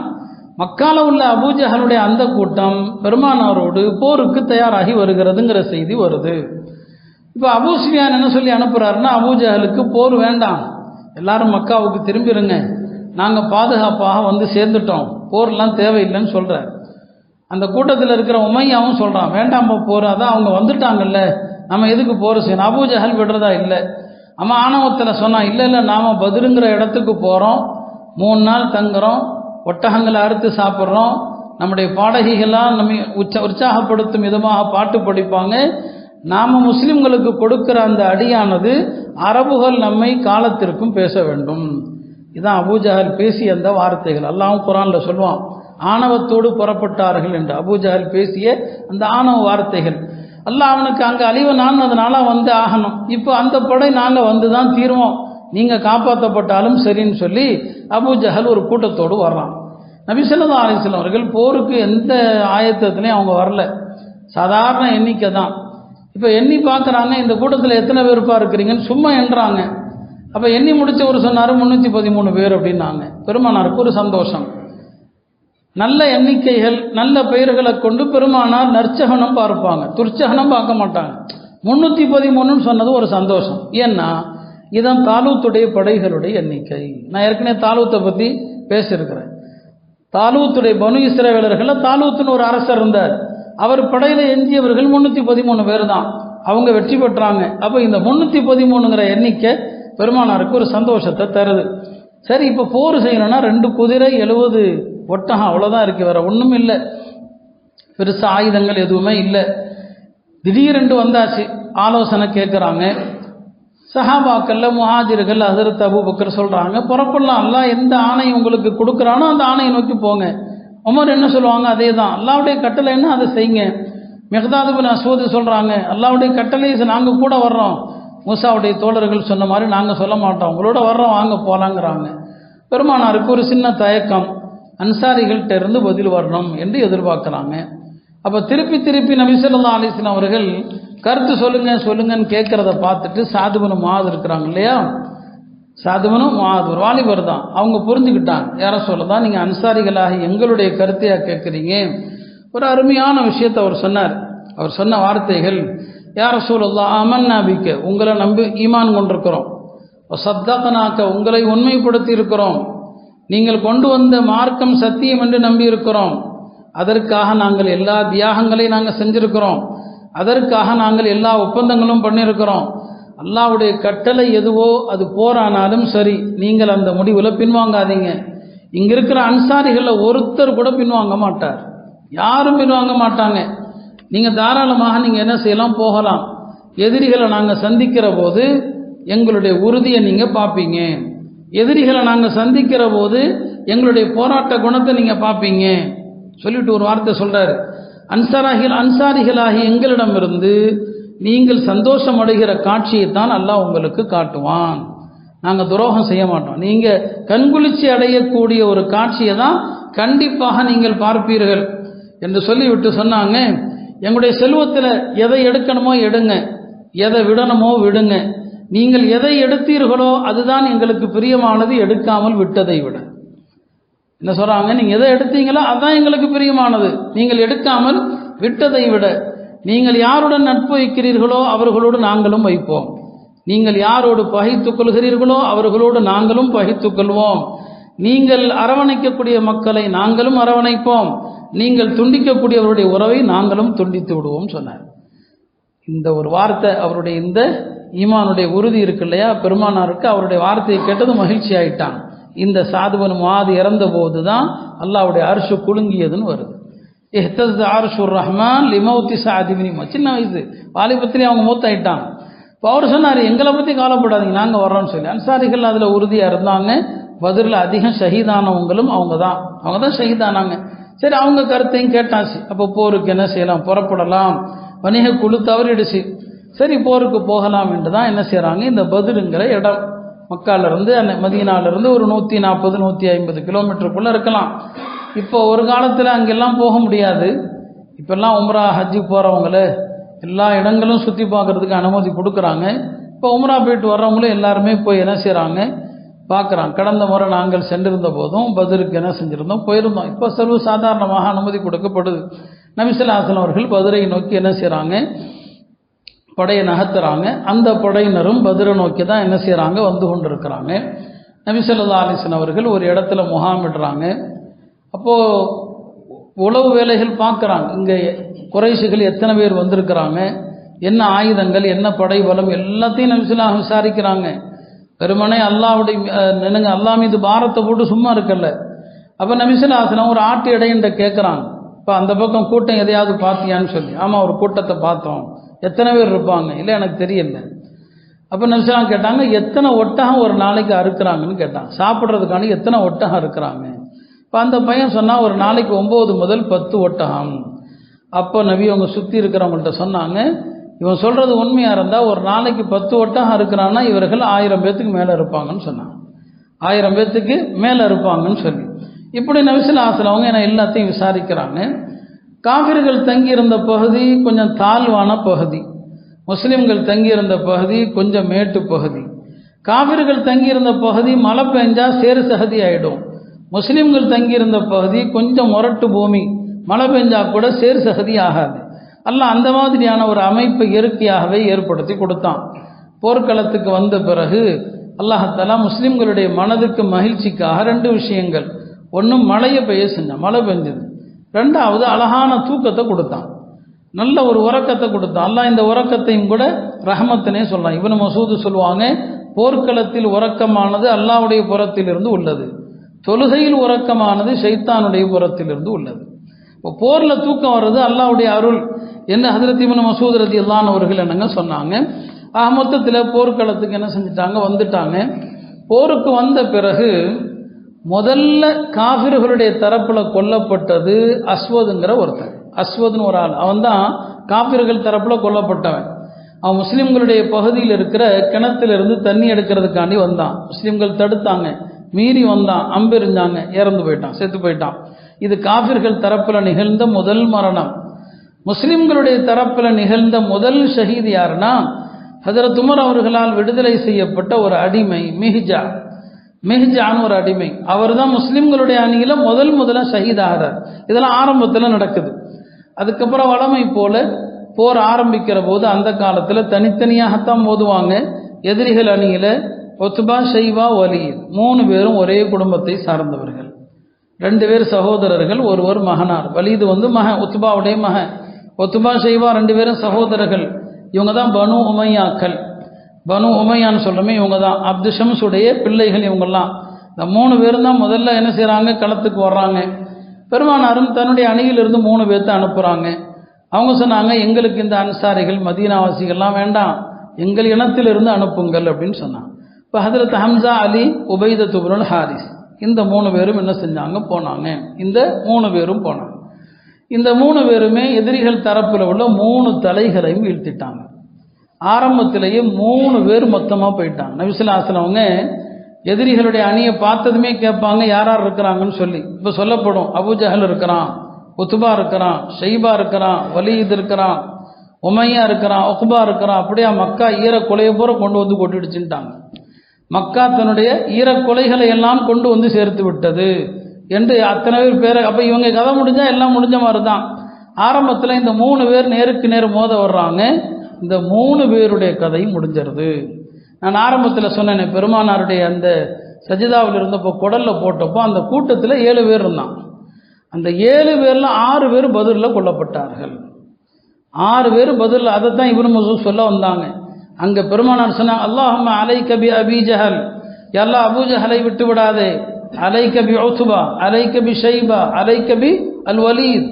மக்கால உள்ள அபூஜஹலுடைய அந்த கூட்டம் பெருமானாரோடு போருக்கு தயாராகி வருகிறதுங்கிற செய்தி வருது. இப்போ அபூ சுஃபியான் என்ன சொல்லி அனுப்புகிறாருன்னா, அபூஜஹலுக்கு போர் வேண்டாம், எல்லாரும் மக்காவுக்கு திரும்பிடுங்க, நாங்கள் பாதுகாப்பாக சேர்ந்துட்டோம், போர்லாம் தேவையில்லைன்னு சொல்கிறார். அந்த கூட்டத்தில் இருக்கிற உமையாவும் சொல்கிறான், வேண்டாம் போர், அதான் அவங்க வந்துட்டாங்கல்ல, நம்ம எதுக்கு போர் செய்யணும். அபூஜஹல் விடுறதா இல்லை. அவன் ஆணவத்தில் சொன்னான், இல்லை நாம் பத்ருங்கிற இடத்துக்கு போகிறோம், 3 நாள் தங்குறோம், ஒட்டகங்களை அறுத்து சாப்பிட்றோம், நம்முடைய பாடகிகளாக நம்ம உற்சாகப்படுத்தும் விதமாக பாட்டு படிப்பாங்க, நாம் முஸ்லிம்களுக்கு கொடுக்கிற அந்த அடியானது அரபுகள் நம்மை காலத்திற்கும் பேச வேண்டும். இதுதான் அபூஜஹல் பேசிய அந்த வார்த்தைகள். அல்லாஹ் குர்ஆனில் சொல்லுவான், ஆணவத்தோடு புறப்பட்டார்கள் என்று. அபூஜஹல் பேசிய அந்த ஆணவ வார்த்தைகள். அல்லாஹ் அவனுக்கு அங்கே அழிவு நானதுனால ஆகணும், இப்போ அந்த படை நாங்கள் தான் தீர்வோம், நீங்கள் காப்பாற்றப்பட்டாலும் சரின்னு சொல்லி அபூஜஹல் ஒரு கூட்டத்தோடு வர்றான். நபி ஸல்லல்லாஹு அலைஹி வஸல்லம் அவர்கள் போருக்கு எந்த ஆயத்தத்திலையும் அவங்க வரல, சாதாரண எண்ணிக்கை தான். இப்போ எண்ணி பார்க்குறாங்க, இந்த கூட்டத்தில் எத்தனை பேருப்பா இருக்கிறீங்கன்னு சும்மா எண்ணுறாங்க. அப்போ எண்ணி முடிச்சவர் சொன்னார் 313 பேர் அப்படின்னாங்க. பெருமானாருக்கு ஒரு சந்தோஷம். நல்ல எண்ணிக்கைகள் நல்ல பெயர்களை கொண்டு பெருமானார் நற்சகனம் பார்ப்பாங்க, துர்ச்சகனம் பார்க்க மாட்டாங்க. 313 சொன்னது ஒரு சந்தோஷம். ஏன்னா இதான் தாலூத்துடைய படைகளுடைய எண்ணிக்கை. நான் ஏற்கனவே தாலூத்தை பற்றி பேசியிருக்கிறேன். தாலூத்துடைய பனு இஸ்ரவேலர்களில் தாலூத்துன்னு ஒரு அரசர் இருந்தார். அவர் படையில் எஞ்சியவர்கள் 313 பேர் தான். அவங்க வெற்றி பெற்றாங்க. அப்போ இந்த 313ங்கிற எண்ணிக்கை பெருமானாருக்கு ஒரு சந்தோஷத்தை தருது. சரி, இப்போ போர் செய்யணும்னா 2 குதிரை 70 ஒட்டகம் அவ்வளோதான் இருக்கு, வேற ஒன்றும் இல்லை, பெருசாக ஆயுதங்கள் எதுவுமே இல்லை. திடீரென்று வந்தாச்சு, ஆலோசனை கேட்குறாங்க. சஹாபாக்கள்ல முஹாஜிர்கள் ஹஸரத் அபூபக்கர் சொல்கிறாங்க, புறப்படலாம், அல்லாஹ் எந்த ஆணை உங்களுக்கு கொடுக்குறானோ அந்த ஆணையை நோக்கி போங்க. உமர் என்ன சொல்லுவாங்க, அதே தான், அல்லாஹ்வுடைய கட்டளை என்ன அதை செய்யுங்க. மிக்தாத் பின் அஸ்வத் சொல்கிறாங்க, அல்லாஹ்வுடைய கட்டளை நாங்கள் கூட வர்றோம், மூசாவுடைய தோழர்கள் சொன்ன மாதிரி நாங்கள் சொல்ல மாட்டோம், உங்களோட வர்றோம், வாங்க போகலாங்கிறாங்க. பெருமானாருக்கு ஒரு சின்ன தயக்கம், அன்சாரிகள்கிட்ட இருந்து பதில் வரணும் என்று எதிர்பார்க்குறாங்க. அப்போ திருப்பி நபி ஸல்லல்லாஹு அலைஹி வஸல்லம் அவர்கள் கருத்து சொல்லுங்கன்னு கேட்குறத பார்த்துட்டு சாது பின் முஆத் இருக்கிறாங்க இல்லையா, சாது பின் முஆத் ஒரு வாலிபர் தான், அவங்க புரிஞ்சுக்கிட்டாங்க, யாரை சொல்லதான் நீங்கள் அன்சாரிகளாக எங்களுடைய கருத்தையா கேட்குறீங்க. ஒரு அருமையான விஷயத்தை அவர் சொன்னார். அவர் சொன்ன வார்த்தைகள், யா ரசூலல்லாஹ் ஆமன்னா பிக்க, உங்களை நம்பி ஈமான் கொண்டிருக்கிறோம், சத்தகனாக்க உங்களை உண்மைப்படுத்தி இருக்கிறோம், நீங்கள் கொண்டு வந்த மார்க்கம் சத்தியம் என்று நம்பி இருக்கிறோம், அதற்காக நாங்கள் எல்லா தியாகங்களையும் நாங்கள் செஞ்சிருக்கிறோம், அதற்காக நாங்கள் எல்லா ஒப்பந்தங்களும் பண்ணியிருக்கிறோம். அல்லாஹ்வுடைய கட்டளை எதுவோ அது போரானாலும் சரி, நீங்கள் அந்த முடிவில் பின்வாங்காதீங்க. இங்கே இருக்கிற அன்சாரிகளில் ஒருத்தர் கூட பின்வாங்க மாட்டார், யாரும் பின்வாங்க மாட்டாங்க. நீங்கள் தாராளமாக நீங்கள் என்ன செய்யலாம், போகலாம். எதிரிகளை நாங்கள் சந்திக்கிற போது எங்களுடைய உறுதியை நீங்கள் பார்ப்பீங்க, எதிரிகளை நாங்கள் சந்திக்கிற போது எங்களுடைய போராட்ட குணத்தை நீங்கள் பார்ப்பீங்க சொல்லிட்டு ஒரு வார்த்தை சொல்கிறார், அன்சாரிகளாகி எங்களிடமிருந்து நீங்கள் சந்தோஷம் அடைகிற காட்சியை தான் அல்லாஹ் உங்களுக்கு காட்டுவான், நாங்கள் துரோகம் செய்ய மாட்டோம், நீங்கள் கண்குளிர்ச்சி அடையக்கூடிய ஒரு காட்சியை தான் கண்டிப்பாக நீங்கள் பார்ப்பீர்கள் என்று சொல்லிவிட்டு சொன்னாங்க, எங்களுடைய செல்வத்தில் எதை எடுக்கணுமோ எடுங்க, எதை விடணுமோ விடுங்க, நீங்கள் எதை எடுத்தீர்களோ அதுதான் எங்களுக்கு பிரியமானது, எடுக்காமல் விட்டதை விட. என்ன சொல்கிறாங்க, நீங்கள் எதை எடுத்தீங்களோ அதுதான் எங்களுக்கு பிரியமானது, நீங்கள் எடுக்காமல் விட்டதை விட. நீங்கள் யாருடன் நட்பு வைக்கிறீர்களோ அவர்களோடு நாங்களும் வைப்போம், நீங்கள் யாரோடு பகைத்துக் கொள்கிறீர்களோ அவர்களோடு நாங்களும் பகைத்துக் கொள்வோம், நீங்கள் அரவணைக்கக்கூடிய மக்களை நாங்களும் அரவணைப்போம், நீங்கள் துண்டிக்கக்கூடியவருடைய உறவை நாங்களும் துண்டித்து விடுவோம் சொன்னார். இந்த ஒரு வார்த்தை, அவருடைய இந்த ஈமானுடைய உறுதி இருக்கு இல்லையா, பெருமானாருக்கு அவருடைய வார்த்தையை கேட்டது மகிழ்ச்சி ஆயிட்டான். இந்த சாது பின் முஆத் இறந்த போது தான் அல்லாஹ்வுடைய அர்ஷு குலுங்கியதுன்னு வருது. இஹ்தஸ்ஸ அர்ஷுர் ரஹ்மான் லிமௌத்தி சாத் பின் முஆத், சின்ன வயசு வாலிபத்திலே அவங்க மூத்தாயிட்டாங்க. இப்போ அவர் சொன்னார், எங்களை பற்றி கவலைப்படாதீங்க, நாங்கள் வர்றோம்னு சொல்லி. அன்சாரிகள் அதில் உறுதியாக இருந்தாங்க. பதிரில் அதிகம் ஷஹீதானவங்களும் அவங்க தான் ஷஹீதானாங்க. சரி, அவங்க கருத்தையும் கேட்டாச்சு. அப்போ போருக்கு என்ன செய்யலாம், புறப்படலாம், வணிக குழு தவறிடுச்சு, சரி போருக்கு போகலாம் என்று தான் என்ன செய்கிறாங்க, இந்த பத்ருங்கிற இடம் மக்காலிருந்து மதீனாவிலிருந்து ஒரு 140-150 கிலோமீட்டருக்குள்ளே இருக்கலாம். இப்போ ஒரு காலத்தில் அங்கெல்லாம் போக முடியாது. இப்போல்லாம் உம்ரா ஹஜ்ஜு போகிறவங்கள எல்லா இடங்களும் சுற்றி பார்க்குறதுக்கு அனுமதி கொடுக்குறாங்க. இப்போ உம்ரா போயிட்டு வர்றவங்களும் எல்லாருமே போய் என்ன செய்கிறாங்க, பார்க்குறாங்க. கடந்த முறை நாங்கள் சென்றிருந்த போதும் பத்ருக்கு என்ன செஞ்சுருந்தோம், போயிருந்தோம். இப்போ சர்வ சாதாரணமாக அனுமதி கொடுக்கப்படுது. நபி ஸல்லல்லாஹு அலைஹி வஸல்லம் அவர்கள் பத்ரை நோக்கி என்ன செய்கிறாங்க, படையை நகர்த்துறாங்க. அந்த படையினரும் பத்ரை நோக்கி தான் என்ன செய்கிறாங்க, வந்து கொண்டு இருக்கிறாங்க. நபி ஸல்லல்லாஹு அலைஹி வஸல்லம் அவர்கள் ஒரு இடத்துல முகாமிடுறாங்க. அப்போது உளவு வேலைகள் பார்க்குறாங்க, இங்கே குறைஷிகள் எத்தனை பேர் வந்திருக்கிறாங்க, என்ன ஆயுதங்கள், என்ன படை பலம், எல்லாத்தையும் நபி ஸல்லல்லாஹு அலைஹி வஸல்லம் விசாரிக்கிறாங்க. வெறுமனே அல்லாஹ் மீது பாரத்தை போட்டு சும்மா இருக்கல. அப்போ நபி ஸல்லல்லாஹு அலைஹி வஸல்லம் ஒரு ஆட்டு இடையின்ற கேட்குறாங்க, இப்போ அந்த பக்கம் கூட்டம் எதையாவது பார்த்தியான்னு சொல்லி. ஆமாம், ஒரு கூட்டத்தை பார்த்தோம், எத்தனை பேர் இருப்பாங்க, இல்லை எனக்கு தெரியல. அப்போ நபி ஸல்லல்லாஹு அலைஹி வஸல்லம் கேட்டாங்க, எத்தனை ஒட்டகம் ஒரு நாளைக்கு அறுக்கிறாங்கன்னு கேட்டாங்க, சாப்பிட்றதுக்கான எத்தனை ஒட்டகம் இருக்கிறாங்க. இப்போ அந்த பையன் சொன்னால் ஒரு நாளைக்கு 9 முதல் 10 ஒட்டகம். அப்போ நபி அவங்க சுற்றி இருக்கிறவங்கள்ட்ட சொன்னாங்க, இவன் சொல்கிறது உண்மையாக இருந்தால் ஒரு நாளைக்கு 10 ஒட்டகம் இருக்கிறான்னா இவர்கள் 1000 பேத்துக்கு மேலே இருப்பாங்கன்னு சொன்னாங்க. 1000 பேத்துக்கு மேலே இருப்பாங்கன்னு சொல்லி இப்படி நபி ஸல்லல்லாஹு அலைஹி வஸல்லம் அவங்க எல்லாத்தையும் விசாரிக்கிறாங்க. காஃபிர்கள் தங்கியிருந்த பகுதி கொஞ்சம் தாழ்வான பகுதி. முஸ்லிம்கள் தங்கியிருந்த பகுதி கொஞ்சம் மேட்டு பகுதி, காபிர்கள் தங்கியிருந்த பகுதி மழை பெஞ்சா சேறு சகதி ஆகிடும். முஸ்லிம்கள் தங்கியிருந்த பகுதி கொஞ்சம் முரட்டு பூமி, மழை பெஞ்சா கூட சேறு சகதி ஆகாது. அல்லாஹ் அந்த மாதிரியான ஒரு அமைப்பை இயற்கையாகவே ஏற்படுத்தி கொடுத்தான். போர்க்களத்துக்கு வந்த பிறகு அல்லாஹ் முஸ்லிம்களுடைய மனதுக்கு மகிழ்ச்சிக்காக 2 விஷயங்கள். ஒன்று மழையை பெய்ய செஞ்சான், மழை பெஞ்சது. 2வது அழகான தூக்கத்தை கொடுத்தான், நல்ல ஒரு உறக்கத்தை கொடுத்தான். அல்லாஹ் இந்த உறக்கத்தையும் கூட ரஹமத்தினே சொல்லலாம். இப்னு மசூத் சொல்லுவாங்க, போர்க்களத்தில் உறக்கமானது அல்லாஹ்வுடைய புறத்திலிருந்து உள்ளது, தொழுகையில் உறக்கமானது ஷைத்தானுடைய புறத்திலிருந்து உள்ளது. இப்போ போரில் தூக்கம் வர்றது அல்லாஹ்வுடைய அருள் என்ன ஹஜ்ரத் இப்னு மசூத் ரலியல்லாஹு அன்ஹு அவர்கள் என்னங்க சொன்னாங்க. மொத்தத்தில் போர்க்களத்துக்கு என்ன செஞ்சிட்டாங்க, வந்துட்டாங்க. போருக்கு வந்த பிறகு முதல்ல காஃபிர்களுடைய தரப்பில் கொல்லப்பட்டது அஸ்வதுங்கிற ஒருத்தன். அஸ்வதுன்னு ஒரு ஆள், அவன் தான் காஃபிர்கள் தரப்பில் கொல்லப்பட்டவன். அவன் முஸ்லிம்களுடைய பகுதியில் இருக்கிற கிணத்திலிருந்து தண்ணி எடுக்கிறதுக்காண்டி வந்தான். முஸ்லிம்கள் தடுத்தாங்க, மீறி வந்தான், அம்பெறிஞ்சாங்க, இறந்து போயிட்டான், செத்து போயிட்டான். இது காஃபிர்கள் தரப்பில் நிகழ்ந்த முதல் மரணம். முஸ்லிம்களுடைய தரப்பில் நிகழ்ந்த முதல் ஷஹீத் யாருன்னா ஹஜரத் உமர் அவர்களால் விடுதலை செய்யப்பட்ட ஒரு அடிமை மிஹ்ஜான் ஒரு அடிமை. அவர் தான் முஸ்லிம்களுடைய அணியில் முதல்ல ஷஹீத் ஆகிறார். இதெல்லாம் ஆரம்பத்தில் நடக்குது. அதுக்கப்புறம் வளமை போல போர் ஆரம்பிக்கிற போது அந்த காலத்தில் தனித்தனியாகத்தான் மோதுவாங்க. எதிரிகள் அணியில் ஒத்துபா, ஷைபா, வலீத் 3 பேரும் ஒரே குடும்பத்தை சார்ந்தவர்கள். 2 பேர் சகோதரர்கள், ஒருவர் மகனார். வலீது மகன், உத்துபாவுடைய மகன். ஒத்துபா, ஷைபா 2 பேரும் சகோதரர்கள். இவங்க தான் பனு உமையாக்கள். பனு உமையான்னு சொல்கிறோமே, இவங்க தான் அப்து ஷம்ஸுடைய பிள்ளைகள். இவங்கெல்லாம் இந்த 3 பேரும் தான் முதல்ல என்ன செய்கிறாங்க, களத்துக்கு வர்றாங்க. பெருமானாரும் தன்னுடைய அணியிலிருந்து 3 பேர்த்த அனுப்புகிறாங்க. அவங்க சொன்னாங்க, எங்களுக்கு இந்த அன்சாரிகள் மதீனாவாசிகள்லாம் வேண்டாம், எங்கள் இனத்திலிருந்து அனுப்புங்கள் அப்படின்னு சொன்னாங்க. இப்போ ஹஜ்ரத் ஹம்சா, அலி, உபைதத் இப்னுல் ஹாரிஸ் இந்த 3 பேரும் என்ன செஞ்சாங்க, போனாங்க. இந்த 3 பேரும் போனாங்க. இந்த 3 பேருமே எதிரிகள் தரப்பில் உள்ள 3 தலைகளையும் வீழ்த்திட்டாங்க. ஆரம்பத்திலேயே 3 பேர் மொத்தமாக போயிட்டாங்க. நபி ஸல்லல்லாஹு அலைஹி வஸல்லம் அவங்க எதிரிகளுடைய அணியை பார்த்ததுமே கேட்பாங்க, யார் யார் இருக்கிறாங்கன்னு சொல்லி. இப்போ சொல்லப்படும், அபூஜஹல் இருக்கிறான், உத்பா இருக்கிறான், ஷைபா இருக்கிறான், வலீத் இருக்கிறான், உமையா இருக்கிறான், உக்பா இருக்கிறான். அப்படியே மக்கா ஈரக்கொலையை பூரா கொண்டு வந்து கொட்டிடுச்சுட்டாங்க. மக்கா தன்னுடைய ஈரக்கொலைகளை எல்லாம் கொண்டு வந்து சேர்த்து விட்டது என்று அத்தனை பேர். அப்போ இவங்க கதை முடிஞ்சால் எல்லாம் முடிஞ்ச மாதிரி தான். ஆரம்பத்தில் இந்த 3 பேர் நேருக்கு நேர் மோத வர்றாங்க. இந்த 3 பேருடைய கதை முடிஞ்சிருது. நான் ஆரம்பத்தில் சொன்னேன், பெருமானாருடைய அந்த சஜிதாவில் இருந்தப்போ குடலில் போட்டப்போ அந்த கூட்டத்தில் 7 பேர் இருந்தான். அந்த 7 பேரில் 6 பேர் பத்ரில் கொல்லப்பட்டார்கள். 6 பேர் பத்ரில். அதை தான் இப்னு மசூத் சொல்ல வந்தாங்க. அங்கே பெருமானார் சொன்னாங்க, அல்லாஹும்ம அலைக பி அபீ ஜஹல், யல்லா அபூ ஜஹலை விட்டு விடாதே. அலைக பி உத்பா, அலைக பி ஷைபா, அலைக பி அல் வலீத்.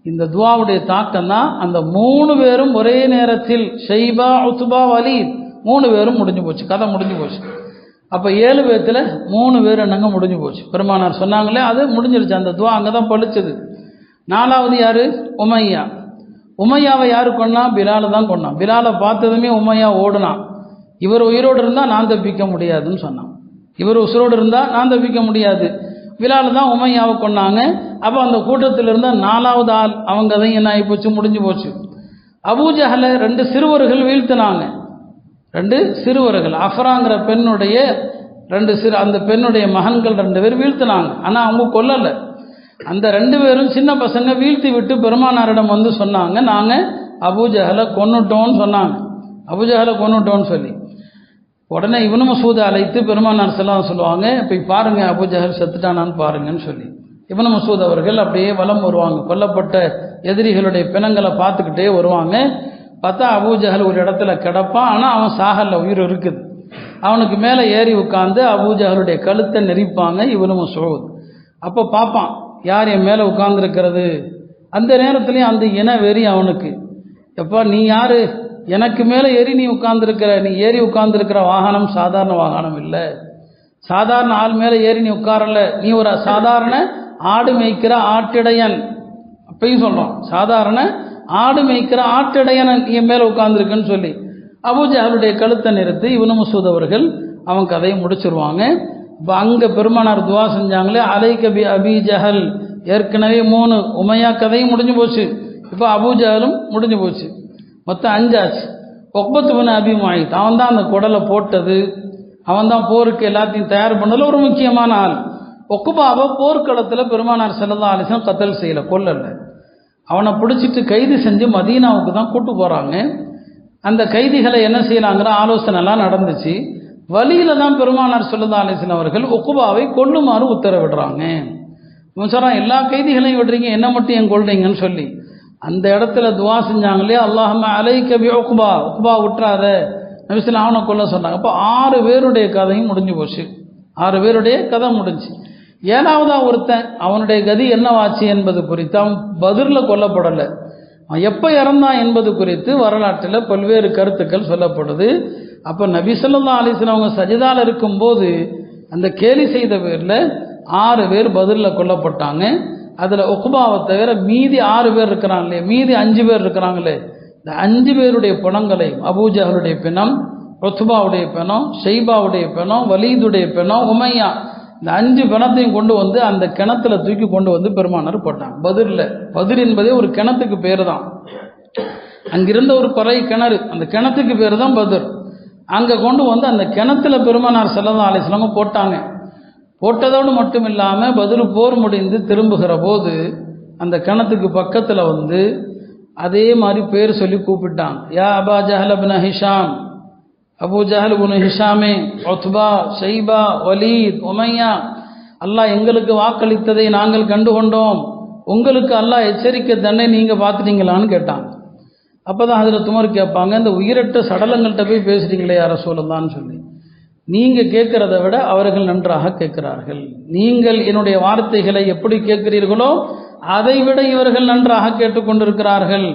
இந்த துவாவுடைய தாக்கம் தான் அந்த 3 பேரும் ஒரே நேரத்தில் ஷைபா, உத்பா, வலீத் 3 பேரும் முடிஞ்சு போச்சு, கதை முடிஞ்சு போச்சு. அப்போ 7 பேர்த்தில் 3 பேர் என்னங்க முடிஞ்சு போச்சு. பெருமானார் சொன்னாங்களே, அது முடிஞ்சிருச்சு. அந்த துவா அங்கே தான் பழிச்சது. 4வது யார், உமையா. உமையாவை யார் கொன்னா, பிலாலை தான் கொன்னான். பிலாலை பார்த்ததுமே உமையா ஓடுனான். இவர் உயிரோடு இருந்தால் நான் தப்பிக்க முடியாதுன்னு சொன்னான். இவர் உசுரோடு இருந்தால் நான் தப்பிக்க முடியாது. பிலாலை தான் உமையாவை கொன்னாங்க. அப்போ அந்த கூட்டத்தில் இருந்த 4வது ஆள், அவங்க தான் என்ன ஆகி போச்சு, முடிஞ்சு போச்சு. அபூஜஹலை 2 சிறுவர்கள் வீழ்த்தினாங்க. 2 சிறுவர்கள், அஃப்ராங்கிற பெண்ணுடைய 2 அந்த பெண்ணுடைய மகன்கள் 2 பேர் வீழ்த்தினாங்க. ஆனால் அவங்க கொல்லலை. அந்த 2 பேரும் சின்ன பசங்க வீழ்த்தி விட்டு பெருமானாரிடம் வந்து சொன்னாங்க, நாங்கள் அபூஜஹலை கொன்னுட்டோன்னு சொன்னாங்க. அபூஜஹலை கொன்னுட்டோன்னு சொல்லி உடனே இப்னு மசூதை அழைத்து பெருமானார் சொல்லுவாங்க, போய் பாருங்க அபூஜஹல் செத்துட்டானான்னு பாருங்கன்னு சொல்லி. இப்னு மசூத் அவர்கள் அப்படியே வலம் வருவாங்க. கொல்லப்பட்ட எதிரிகளுடைய பிணங்களை பார்த்துக்கிட்டே வருவாங்க. பார்த்தா அபூஜஹல் ஒரு இடத்துல கிடப்பான். ஆனால் அவன் சாகல்ல, உயிர் இருக்குது. அவனுக்கு மேலே ஏறி உட்காந்து அபூஜஹலுடைய கழுத்தை நெரிப்பாங்க இப்னு மசூத். அப்போ பார்ப்பான், யார் என் மேலே உட்கார்ந்துருக்கிறது. அந்த நேரத்துலையும் அந்த இன வெறி அவனுக்கு, எப்பா நீ யார், எனக்கு மேலே ஏறி நீ உட்கார்ந்துருக்கிற, நீ ஏறி உட்கார்ந்துருக்கிற வாகனம் சாதாரண வாகனம் இல்லை, சாதாரண ஆள் மேலே ஏறி நீ உட்காரல, நீ ஒரு சாதாரண ஆடு மேய்க்கிற ஆட்டிடையன். அப்பயும் சொல்கிறோம், சாதாரண ஆடு மேய்க்கிற ஆட்டிடையன் என் மேலே உட்கார்ந்துருக்குன்னு சொல்லி அபூஜஹலுடைய கழுத்தை நிறுத்தி இப்னு மசூத் அவர்கள் அவன் கதையை முடிச்சிருவாங்க. இப்போ அங்கே பெருமானார் துவா செஞ்சாங்களே, அலைக பி அபீ ஜஹல். ஏற்கனவே 3 உமையா கதையும் முடிஞ்சு போச்சு, இப்போ அபூஜஹலும் முடிஞ்சு போச்சு. மொத்தம் 5 ஆச்சு. உக்பத் பின் அபி முஐத் அவன் தான் அந்த குடலை போட்டது, அவன் தான் போருக்கு எல்லாத்தையும் தயார் பண்ணதில் ஒரு முக்கியமான ஆள். உக்பாவை போர்க்களத்தில் பெருமானார் ஸல்லல்லாஹு அலைஹி வஸல்லம் கத்தல் செய்யலை, கொல்லலை. அவனை பிடிச்சிட்டு கைது செஞ்சு மதீனாவுக்கு தான் கூட்டு போகிறாங்க. அந்த கைதிகளை என்ன செய்யலாங்கிற ஆலோசனைலாம் நடந்துச்சு. வழியில தான் பெருமானார் ஸல்லல்லாஹு அலைஹி வஸல்லம் அவர்கள் உக்பாவை கொல்லுமாறு உத்தரவிடுறாங்க. சொல்கிறான், எல்லா கைதிகளையும் விடுறீங்க, என்ன மட்டும் ஏன் கொல்றீங்கன்னு சொல்லி. அந்த இடத்துல துவா செஞ்சாங்களே, அல்லாஹும்ம அலைக பி உக்பா, உக்பா விட்டுறாத, நபி ஸல்லல்லாஹு அவனை கொல்ல சொன்னாங்க. அப்போ 6 பேருடைய கதையும் முடிஞ்சு போச்சு. 6 பேருடைய கதை முடிஞ்சு. 7வதா ஒருத்தன், அவனுடைய கதி என்னவாச்சு என்பது குறித்து, அவன் பத்ரில் கொல்லப்படலை, அவன் எப்போ இறந்தான் என்பது குறித்து வரலாற்றில் பல்வேறு கருத்துக்கள் சொல்லப்படுது. அப்போ நபி ஸல்லல்லாஹு அலைஹி வஸல்லம் அவங்க சஜிதால இருக்கும்போது அந்த கேலி செய்த பேரில் 6 பேர் பத்ரில் கொல்லப்பட்டாங்க. அதில் உக்பாவை தவிர மீதி 6 பேர் இருக்கிறாங்களே, மீதி 5 பேர் இருக்கிறாங்களே, இந்த 5 பேருடைய பிணங்களை, அபூஜஹலுடைய பிணம், உத்பாவுடைய பிணம், ஷைபாவுடைய பிணம், வலீதுடைய பிணம், உமையா, இந்த 5 பிணத்தையும் கொண்டு வந்து அந்த கிணத்துல தூக்கி கொண்டு வந்து பெருமானார் போட்டாங்க. பத்ரில், பத்ர் என்பதே ஒரு கிணத்துக்கு பேர் தான். அங்கிருந்த ஒரு குறை கிணறு, அந்த கிணத்துக்கு பேர் தான் பத்ர். அங்கே கொண்டு வந்து அந்த கிணத்துல பெருமானார் ஸல்லல்லாஹு அலைஹி வஸல்லம் போட்டாங்க. போட்டதோடு மட்டும் இல்லாமல் பத்ர் போர் முடிந்து திரும்புகிற போது அந்த கிணத்துக்கு பக்கத்தில் வந்து அதே மாதிரி பேர் சொல்லி கூப்பிட்டாங்க. யா அபா ஜஹல் இப்னு ஹிஷாம், அபூ ஜஹல் இப்னு ஹிஷாமே, உத்பா, ஷைபா, வலீத், உமையா, அல்லாஹ் எங்களுக்கு வாக்களித்ததை நாங்கள் கண்டுகொண்டோம், உங்களுக்கு அல்லாஹ் எச்சரிக்கை தன்னை நீங்கள் பார்த்துட்டீங்களான்னு கேட்டாங்க. அப்போ தான் அதில் துமர் கேட்பாங்க, இந்த உயிரற்ற சடலங்கள்கிட்ட போய் பேசுகிறீங்களே யார சொல்லலான்னு சொல்லி. நீங்கள் கேட்குறத விட அவர்கள் நன்றாக கேட்கிறார்கள். நீங்கள் என்னுடைய வார்த்தைகளை எப்படி கேட்கிறீர்களோ அதை விட இவர்கள் நன்றாக கேட்டுக்கொண்டிருக்கிறார்கள்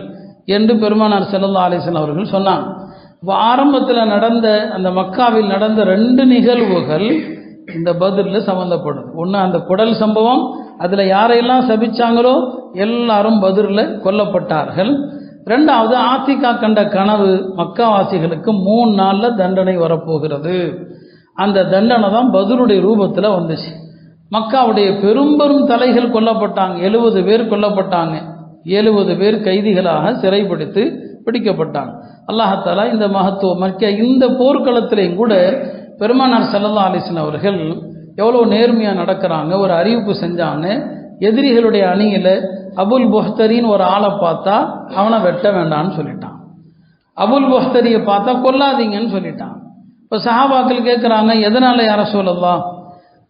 என்று பெருமானார் ஸல்லல்லாஹு அலைஹி வஸல்லம் அவர்கள் சொன்னாங்க. இப்போ ஆரம்பத்தில் நடந்த அந்த மக்காவில் நடந்த 2 நிகழ்வுகள் இந்த பத்ரில் சம்மந்தப்படுது. ஒன்று அந்த குடல் சம்பவம், அதில் யாரையெல்லாம் சபிச்சாங்களோ எல்லாரும் பத்ரில் கொல்லப்பட்டார்கள். 2வது ஆத்திகா கண்ட கனவு, மக்காவாசிகளுக்கு 3 நாளில் தண்டனை வரப்போகிறது. அந்த தண்டனை தான் பத்ருடைய ரூபத்தில் வந்துச்சு. மக்காவுடைய பெரும் தலைகள் கொல்லப்பட்டாங்க, 70 பேர் கொல்லப்பட்டாங்க, 70 பேர் கைதிகளாக சிறைப்பிடித்து பிடிக்கப்பட்டாங்க. அல்லாஹ் இந்த மகத்துவம் இந்த போர்க்களத்திலையும் கூட பெருமானார் ஸல்லல்லாஹு அலைஹி வஸல்லம் அவர்கள் எவ்வளோ நேர்மையாக நடக்கிறாங்க. ஒரு அறிவிப்பு செஞ்சாங்க, எதிரிகளுடைய அணியில் அபுல் புஹ்தரின்னு ஒரு ஆளை பார்த்தா அவனை வெட்ட வேண்டான்னு சொல்லிட்டான், அபுல் புஹ்தரியை பார்த்தா கொல்லாதீங்கன்னு சொல்லிட்டான். இப்போ சஹாபாக்கள் கேட்குறாங்க, எதனால யார சொல்லலாம்?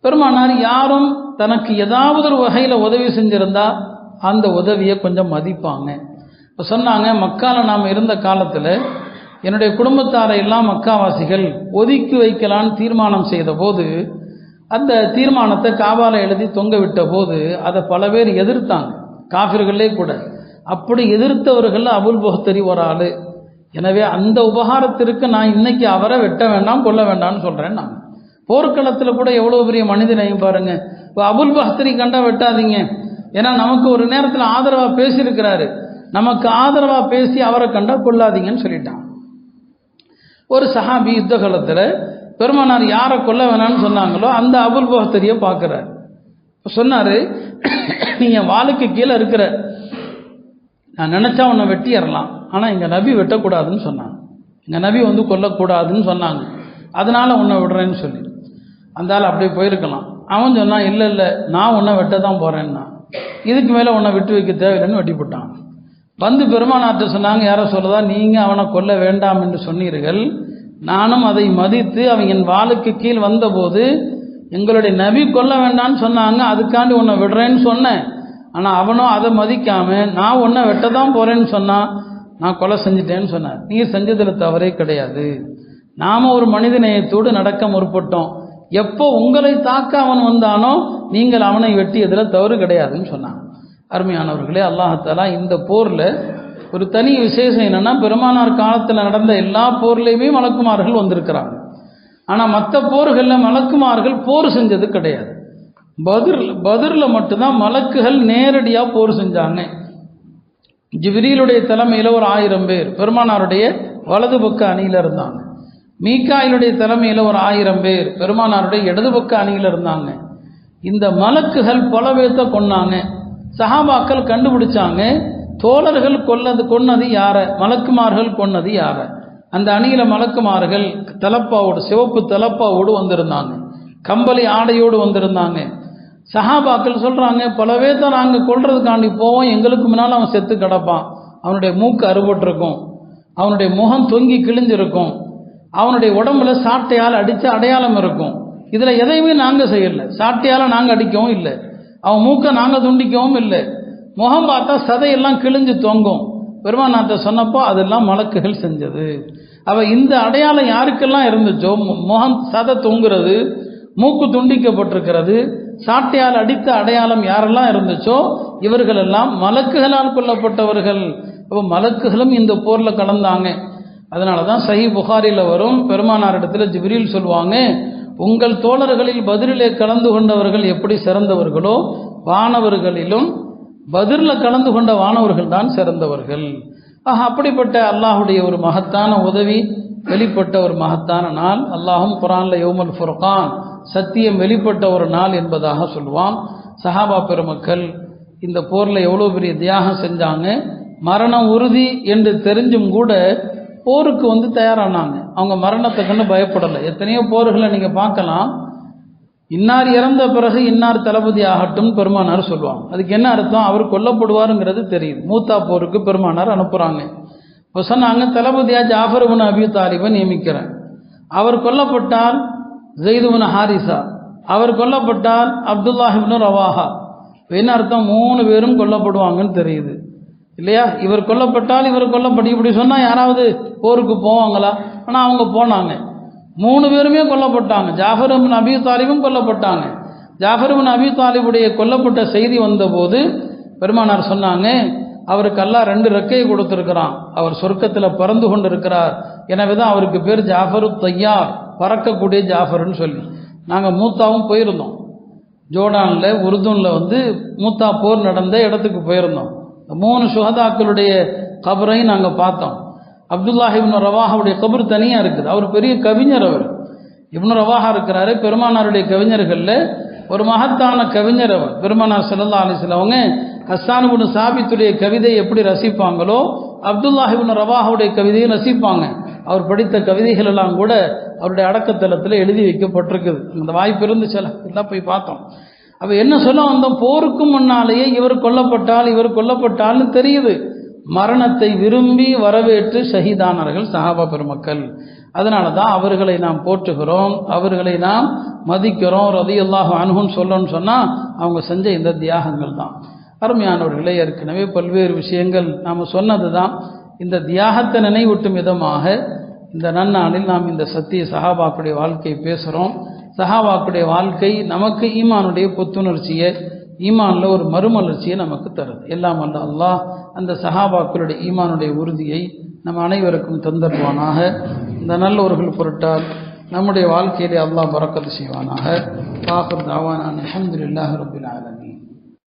பெருமானார் யாரும் தனக்கு ஏதாவது ஒரு வகையில் உதவி செஞ்சிருந்தா அந்த உதவியை கொஞ்சம் மதிப்பாங்க. இப்போ சொன்னாங்க, மக்கால நாம் இருந்த காலத்தில் என்னுடைய குடும்பத்தாரை எல்லாம் மக்காவாசிகள் ஒதுக்கி வைக்கலான்னு தீர்மானம் செய்த போது அந்த தீர்மானத்தை காபால எழுதி தொங்க விட்ட போது அதை பல பேர் எதிர்த்தாங்க, காஃபிர்களே கூட. அப்படி எதிர்த்தவர்கள் அபுல் புஹ்தரி ஒரு ஆள். எனவே அந்த உபகாரத்திற்கு நான் இன்னைக்கு அவரை வெட்ட வேண்டாம், கொல்ல வேண்டாம்னு சொல்கிறேன். நான் போர்க்களத்தில் கூட எவ்வளோ பெரிய மனிதனையும் பாருங்க. இப்போ அபுல் புஹ்தரி கண்டா வெட்டாதீங்க, ஏன்னா நமக்கு ஒரு நேரத்தில் ஆதரவாக பேசியிருக்கிறாரு, நமக்கு ஆதரவாக பேசி அவரை கண்டா கொல்லாதீங்கன்னு சொல்லிட்டான். ஒரு சஹாபி யுத்த காலத்தில் பெருமானார் யாரை கொல்ல வேணான்னு சொன்னாங்களோ அந்த அபுல் புஹ்தரியை பார்க்குறாரு. சொன்னார், நீங்கள் வாளுக்கு கீழே இருக்கிற, நான் நினச்சா உன்னை வெட்டிடலாம், ஆனால் எங்கள் நபி வெட்டக்கூடாதுன்னு சொன்னாங்க, எங்கள் நபி வந்து கொல்லக்கூடாதுன்னு சொன்னாங்க, அதனால் உன்னை விடுறேன்னு சொல்லி. அந்த ஆள் அப்படியே போயிருக்கலாம். அவன் சொன்னான், இல்லை இல்லை நான் உன்னை வெட்ட தான் போகிறேன்னா, இதுக்கு மேலே உன்னை விட்டு வைக்க தேவையில்லைன்னு வெட்டி போட்டான். வந்து பெருமானார்ட்ட சொன்னாங்க, யாரை சொல்லதா, நீங்கள் அவனை கொல்ல வேண்டாம் என்று சொன்னீர்கள், நானும் அதை மதித்து அவன் என் வாளுக்கு கீழ் வந்தபோது எங்களுடைய நபி கொல்ல வேண்டான்னு சொன்னாங்க, அதுக்காண்டி உன்னை விடுறேன்னு சொன்னேன், ஆனால் அவனும் அதை மதிக்காமல் நான் உன்னை வெட்ட தான் போகிறேன்னு சொன்னான், நான் கொலை செஞ்சிட்டேன்னு சொன்னார். நீ செஞ்சதில் தவறே கிடையாது, நாம் ஒரு மனிதநேயத்தோடு நடக்க முற்பட்டோம், எப்போ உங்களை தாக்க அவன் வந்தானோ நீங்கள் அவனை வெட்டியதில் தவறு கிடையாதுன்னு சொன்னான். அருமையானவர்களே, அல்லாஹ் இந்த போரில் ஒரு தனி விசேஷம் என்னென்னா, பெருமானார் காலத்தில் நடந்த எல்லா போர்லேயுமே மலக்குமார்கள் வந்திருக்கிறாங்க. ஆனால் மற்ற போர்களில் மலக்குமார்கள் போர் செஞ்சது கிடையாது. பத்ரில் மட்டும்தான் மலக்குகள் நேரடியாக போர் செஞ்சாங்க. ஜிப்ரீலுடைய தலைமையில் ஒரு 1000 பேர் பெருமானாருடைய வலது பக்க அணியில் இருந்தாங்க. மீகாயிலுடைய தலைமையில் ஒரு 1000 பேர் பெருமானாருடைய இடது பக்க அணியில் இருந்தாங்க. இந்த மலக்குகள் பல பேர்த்த கொன்னாங்க. சஹாபாக்கள் கண்டுபிடிச்சாங்க, தோழர்கள் கொன்னது யார, மலக்குமார்கள் கொன்னது யார. அந்த அணியில் மலக்குமார்கள் தலப்பாவோடு, சிவப்பு தலப்பாவோடு வந்திருந்தாங்க, கம்பளி ஆடையோடு வந்திருந்தாங்க. சஹாபாக்கள் சொல்கிறாங்க, பலவே தான் நாங்கள் கொள்றதுக்காண்டி போவோம், எங்களுக்கு முன்னால் அவன் செத்து கிடப்பான், அவனுடைய மூக்கு அறுபட்டிருக்கும், அவனுடைய முகம் தொங்கி கிழிஞ்சிருக்கும், அவனுடைய உடம்புல சாட்டையால் அடித்த அடையாளம் இருக்கும். இதில் எதையுமே நாங்கள் செய்யலை, சாட்டையால் நாங்கள் அடிக்கவும் இல்லை, அவன் மூக்கை நாங்கள் துண்டிக்கவும் இல்லை, முகம் பார்த்தா சதையெல்லாம் கிழிஞ்சு தொங்கும். பெருமானார்ட்ட சொன்னப்போ அதெல்லாம் மலக்குகள் செஞ்சது. இந்த அடையாளம் யாருக்கெல்லாம் இருந்துச்சோ, முகம் சதை தொங்குறது, மூக்கு துண்டிக்கப்பட்டிருக்கிறது, சாட்டையால் அடித்த அடையாளம் யாரெல்லாம் இருந்துச்சோ இவர்களெல்லாம் மலக்குகளால் கொல்லப்பட்டவர்கள். மலக்குகளும் இந்த போரில் கலந்தாங்க. அதனால தான் சஹீஹ் புகாரியில் வரும், பெருமானார் இடத்துல ஜிப்ரீல் சொல்லுவாங்க, உங்கள் தோழர்களில் பதிரிலே கலந்து கொண்டவர்கள் எப்படி சிறந்தவர்களோ வானவர்களிலும் பதிரில் கலந்து கொண்ட வானவர்கள் தான் சிறந்தவர்கள். அப்படிப்பட்ட அல்லாஹுடைய ஒரு மகத்தான உதவி வெளிப்பட்ட ஒரு மகத்தான நாள். அல்லாஹும் குர்ஆன்ல யௌமுல் ஃபுர்கான், சத்தியம் வெளிப்பட்ட ஒரு நாள் என்பதாக சொல்லுவான். சஹாபா பெருமக்கள் இந்த போரில் எவ்வளோ பெரிய தியாகம் செஞ்சாங்க. மரணம் உறுதி என்று தெரிஞ்சும் கூட போருக்கு தயாரானாங்க. அவங்க மரணத்தை கண்டு பயப்படலை. எத்தனையோ போர்களை நீங்கள் பார்க்கலாம், இன்னார் இறந்த பிறகு இன்னார் தளபதி ஆகட்டும் பெருமானார் சொல்லுவாங்க. அதுக்கு என்ன அர்த்தம்? அவர் கொல்லப்படுவாருங்கிறது தெரியுது. மூத்தா போருக்கு பெருமானார் அனுப்புகிறாங்க. இப்போ சொன்னாங்க, தளபதியா ஜாஃபர் இப்னு அபி தாலிபை நியமிக்கிறேன், அவர் கொல்லப்பட்டால் ஸைத் இப்னு ஹாரிஸா, அவர் கொல்லப்பட்டால் அப்துல்லாஹ் இப்னு ரவாஹா. என்ன அர்த்தம்? 3 பேரும் கொல்லப்படுவாங்கன்னு தெரியுது இல்லையா? இவர் கொல்லப்பட்டால் இவர் கொல்லப்பட்டு, இப்படி சொன்னால் யாராவது போருக்கு போவாங்களா? ஆனால் அவங்க போனாங்க, 3 பேருமே கொல்லப்பட்டாங்க. ஜாஃபர் இப்னு அபி தாலிபும் கொல்லப்பட்டாங்க. ஜாஃபர் இப்னு அபி தாலிபுடைய கொல்லப்பட்ட செய்தி வந்தபோது பெருமானார் சொன்னாங்க, அவருக்கு அல்லாஹ் 2 ரெக்கையை கொடுத்துருக்கிறான், அவர் சொர்க்கத்தில் பறந்து கொண்டு இருக்கிறார், எனவே தான் அவருக்கு பேர் ஜாஃபரு தையார், பறக்கக்கூடிய ஜாஃபர்னு சொல்லி. நாங்கள் மூத்தாவும் போயிருந்தோம், ஜோர்டானில் உருதுனில் மூத்தா போர் நடந்த இடத்துக்கு போயிருந்தோம். 3 சுஹதாக்களுடைய கபரையும் நாங்கள் பார்த்தோம். அப்துல்லாஹ் இப்னு ரவாஹாவுடைய கபர் தனியாக இருக்குது. அவர் பெரிய கவிஞர். அவர் இப்னு ரவாஹா இருக்கிறாரு, பெருமானாருடைய கவிஞர்களில் ஒரு மகத்தான கவிஞர் அவர். பெருமானார் ஸல்லல்லாஹு அலைஹி வஸல்லம் அவங்க ஹஸ்ஸான் இப்னு சாபித்துடைய கவிதையை எப்படி ரசிப்பாங்களோ அப்துல்லாஹ் இப்னு ரவாஹாவுடைய கவிதையை ரசிப்பாங்க. அவர் படித்த கவிதைகள் எல்லாம் கூட அவருடைய அடக்கத்தலத்தில் எழுதி வைக்கப்பட்டிருக்குது. அந்த வாய்ப்பு இருந்துச்சுல, எல்லாம் போய் பார்த்தோம். அப்போ என்ன சொல்ல வந்தோம்? போருக்கு முன்னாலேயே இவர் கொல்லப்பட்டால் இவர் கொல்லப்பட்டால்னு தெரியுது. மரணத்தை விரும்பி வரவேற்று ஷஹீதானார்கள் சஹாபா பெருமக்கள். அதனால தான் அவர்களை நாம் போற்றுகிறோம், அவர்களை நாம் மதிக்கிறோம். ரலியல்லாஹு அன்ஹுன்னு சொல்லணும்னு சொன்னால் அவங்க செஞ்ச இந்த தியாகங்கள் தான். அருமையானவர்களே, ஏற்கனவே பல்வேறு விஷயங்கள் நாம் சொன்னது தான். இந்த தியாகத்தை நினைவூட்டும் விதமாக இந்த நன்னாளில் நாம் இந்த சத்திய சஹாபாக்குடைய வாழ்க்கையை பேசுகிறோம். சஹாபாக்குடைய வாழ்க்கை நமக்கு ஈமானுடைய புத்துணர்ச்சியை, ஈமானில் ஒரு மறுமலர்ச்சியை நமக்கு தருது. எல்லாம் அல்ல அல்லாஹ் அந்த சஹாபாக்களுடைய ஈமானுடைய உறுதியை நம் அனைவருக்கும் தந்தருவானாக. இந்த நல்லவர்கள் பொருட்டால் நம்முடைய வாழ்க்கையிலே அல்லாஹ் பரக்கத்து செய்வானாக. ஆகிர் தஅவானா அல்ஹம்துலில்லாஹி ரப்பில் ஆலமீன்.